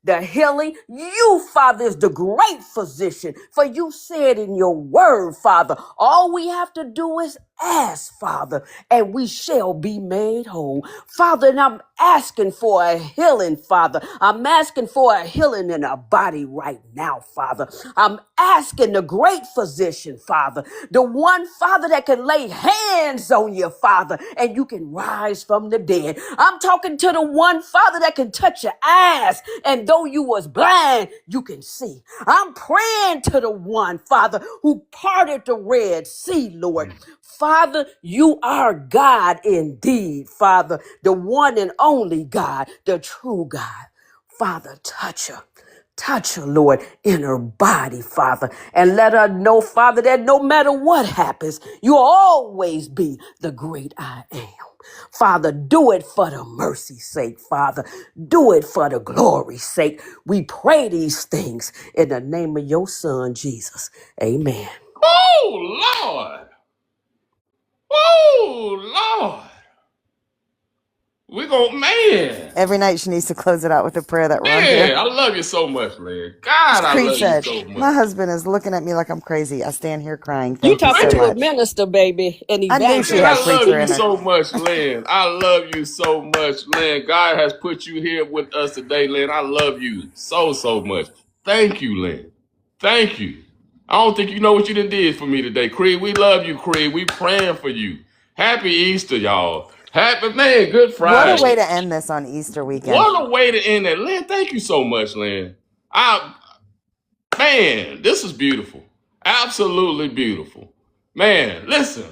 the healing. You, Father, is the great physician. For you said in your word, Father, all we have to do is ask, Father, and we shall be made whole. Father, and I'm asking for a healing, Father. I'm asking for a healing in our body right now, Father. I'm asking the great physician, Father, the one, Father, that can lay hands on you, Father, and you can rise from the dead. I'm talking to the one, Father, that can touch your eyes, and though you was blind, you can see. I'm praying to the one, Father, who parted the Red Sea, Lord. Father, you are God indeed, Father, the one and only God, the true God. Father, touch her. Touch her, Lord, in her body, Father, and let her know, Father, that no matter what happens, you'll always be the great I am. Father, do it for the mercy's sake, Father. Do it for the glory's sake. We pray these things in the name of your Son, Jesus. Amen. Oh, Lord. Oh, Lord. We gonna, man. Every night she needs to close it out with a prayer that Ron Man, did. I love you so much, Lynn. God, I Creed love you said, so much. my husband is looking at me like I'm crazy. I stand here crying. You Thank you so talking to a much. minister, baby, an I knew she Man, had I evangelist. love preacher you in her. so much, Lynn. I love you so much, Lynn. God has put you here with us today, Lynn. I love you so, so much. Thank you, Lynn. Thank you. I don't think you know what you done did for me today, Creed. We love you, Creed. We praying for you. Happy Easter, y'all. Happy, man, Good What a way Friday. to end this on Easter weekend. What a way to end it. Lynn, thank you so much, Lynn. Man, this is beautiful. Absolutely beautiful. Man, listen.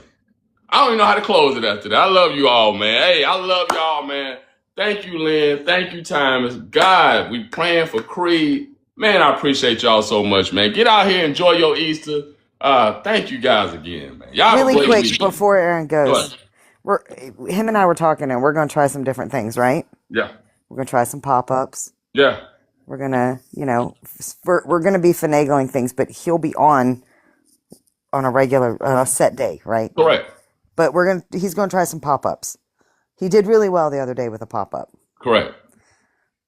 I don't even know how to close it after that. I love you all, man. Hey, I love y'all, man. Thank you, Lynn. Thank you, Thomas. God, we praying for Creed. Man, I appreciate y'all so much, man. Get out here, enjoy your Easter. Thank you guys again, man. Y'all have a Really great quick weekend. before Aaron Go goes, ahead. him and I were talking, and we're going to try some different things, right? Yeah. We're going to try some pop-ups. Yeah. We're going to, we're going to be finagling things, but he'll be on a regular set day, right? Correct. But he's going to try some pop-ups. He did really well the other day with a pop-up. Correct.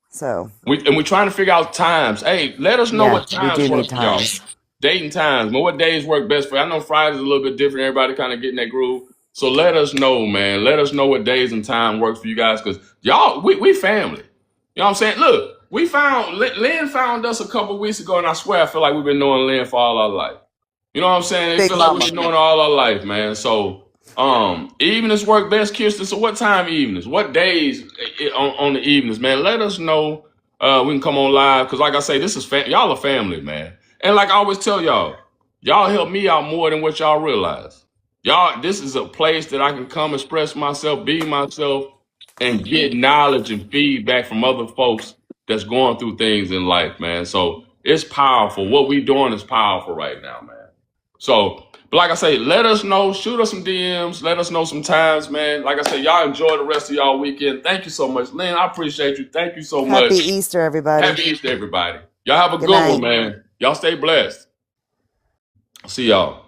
So We're trying to figure out times. Hey, let us know yeah, what we times do work need for y'all. times. Dating times. Man, what days work best for you? I know Friday's a little bit different. Everybody kind of getting that groove. So let us know, man. Let us know what days and time work for you guys, because y'all, we family. You know what I'm saying? Look, we found Lynn found us a couple weeks ago, and I swear I feel like we've been knowing Lynn for all our life. You know what I'm saying? It Big feel like mama. we've been knowing her all our life, man. So evenings work best, Kirsten. So what time evenings? What days on the evenings, man? Let us know. We can come on live, because like I say, this is y'all are family, man. And like I always tell y'all help me out more than what y'all realize. Y'all, this is a place that I can come express myself, be myself, and get knowledge and feedback from other folks that's going through things in life, man. So it's powerful. What we doing is powerful right now, man. So, but like I say, let us know, shoot us some DMs, let us know some times, man. Like I say, y'all enjoy the rest of y'all weekend. Thank you so much. Lynn, I appreciate you. Thank you so Happy much. Easter, everybody. Happy Easter, everybody. Y'all have a Good good one, night. man. Y'all stay blessed. See y'all.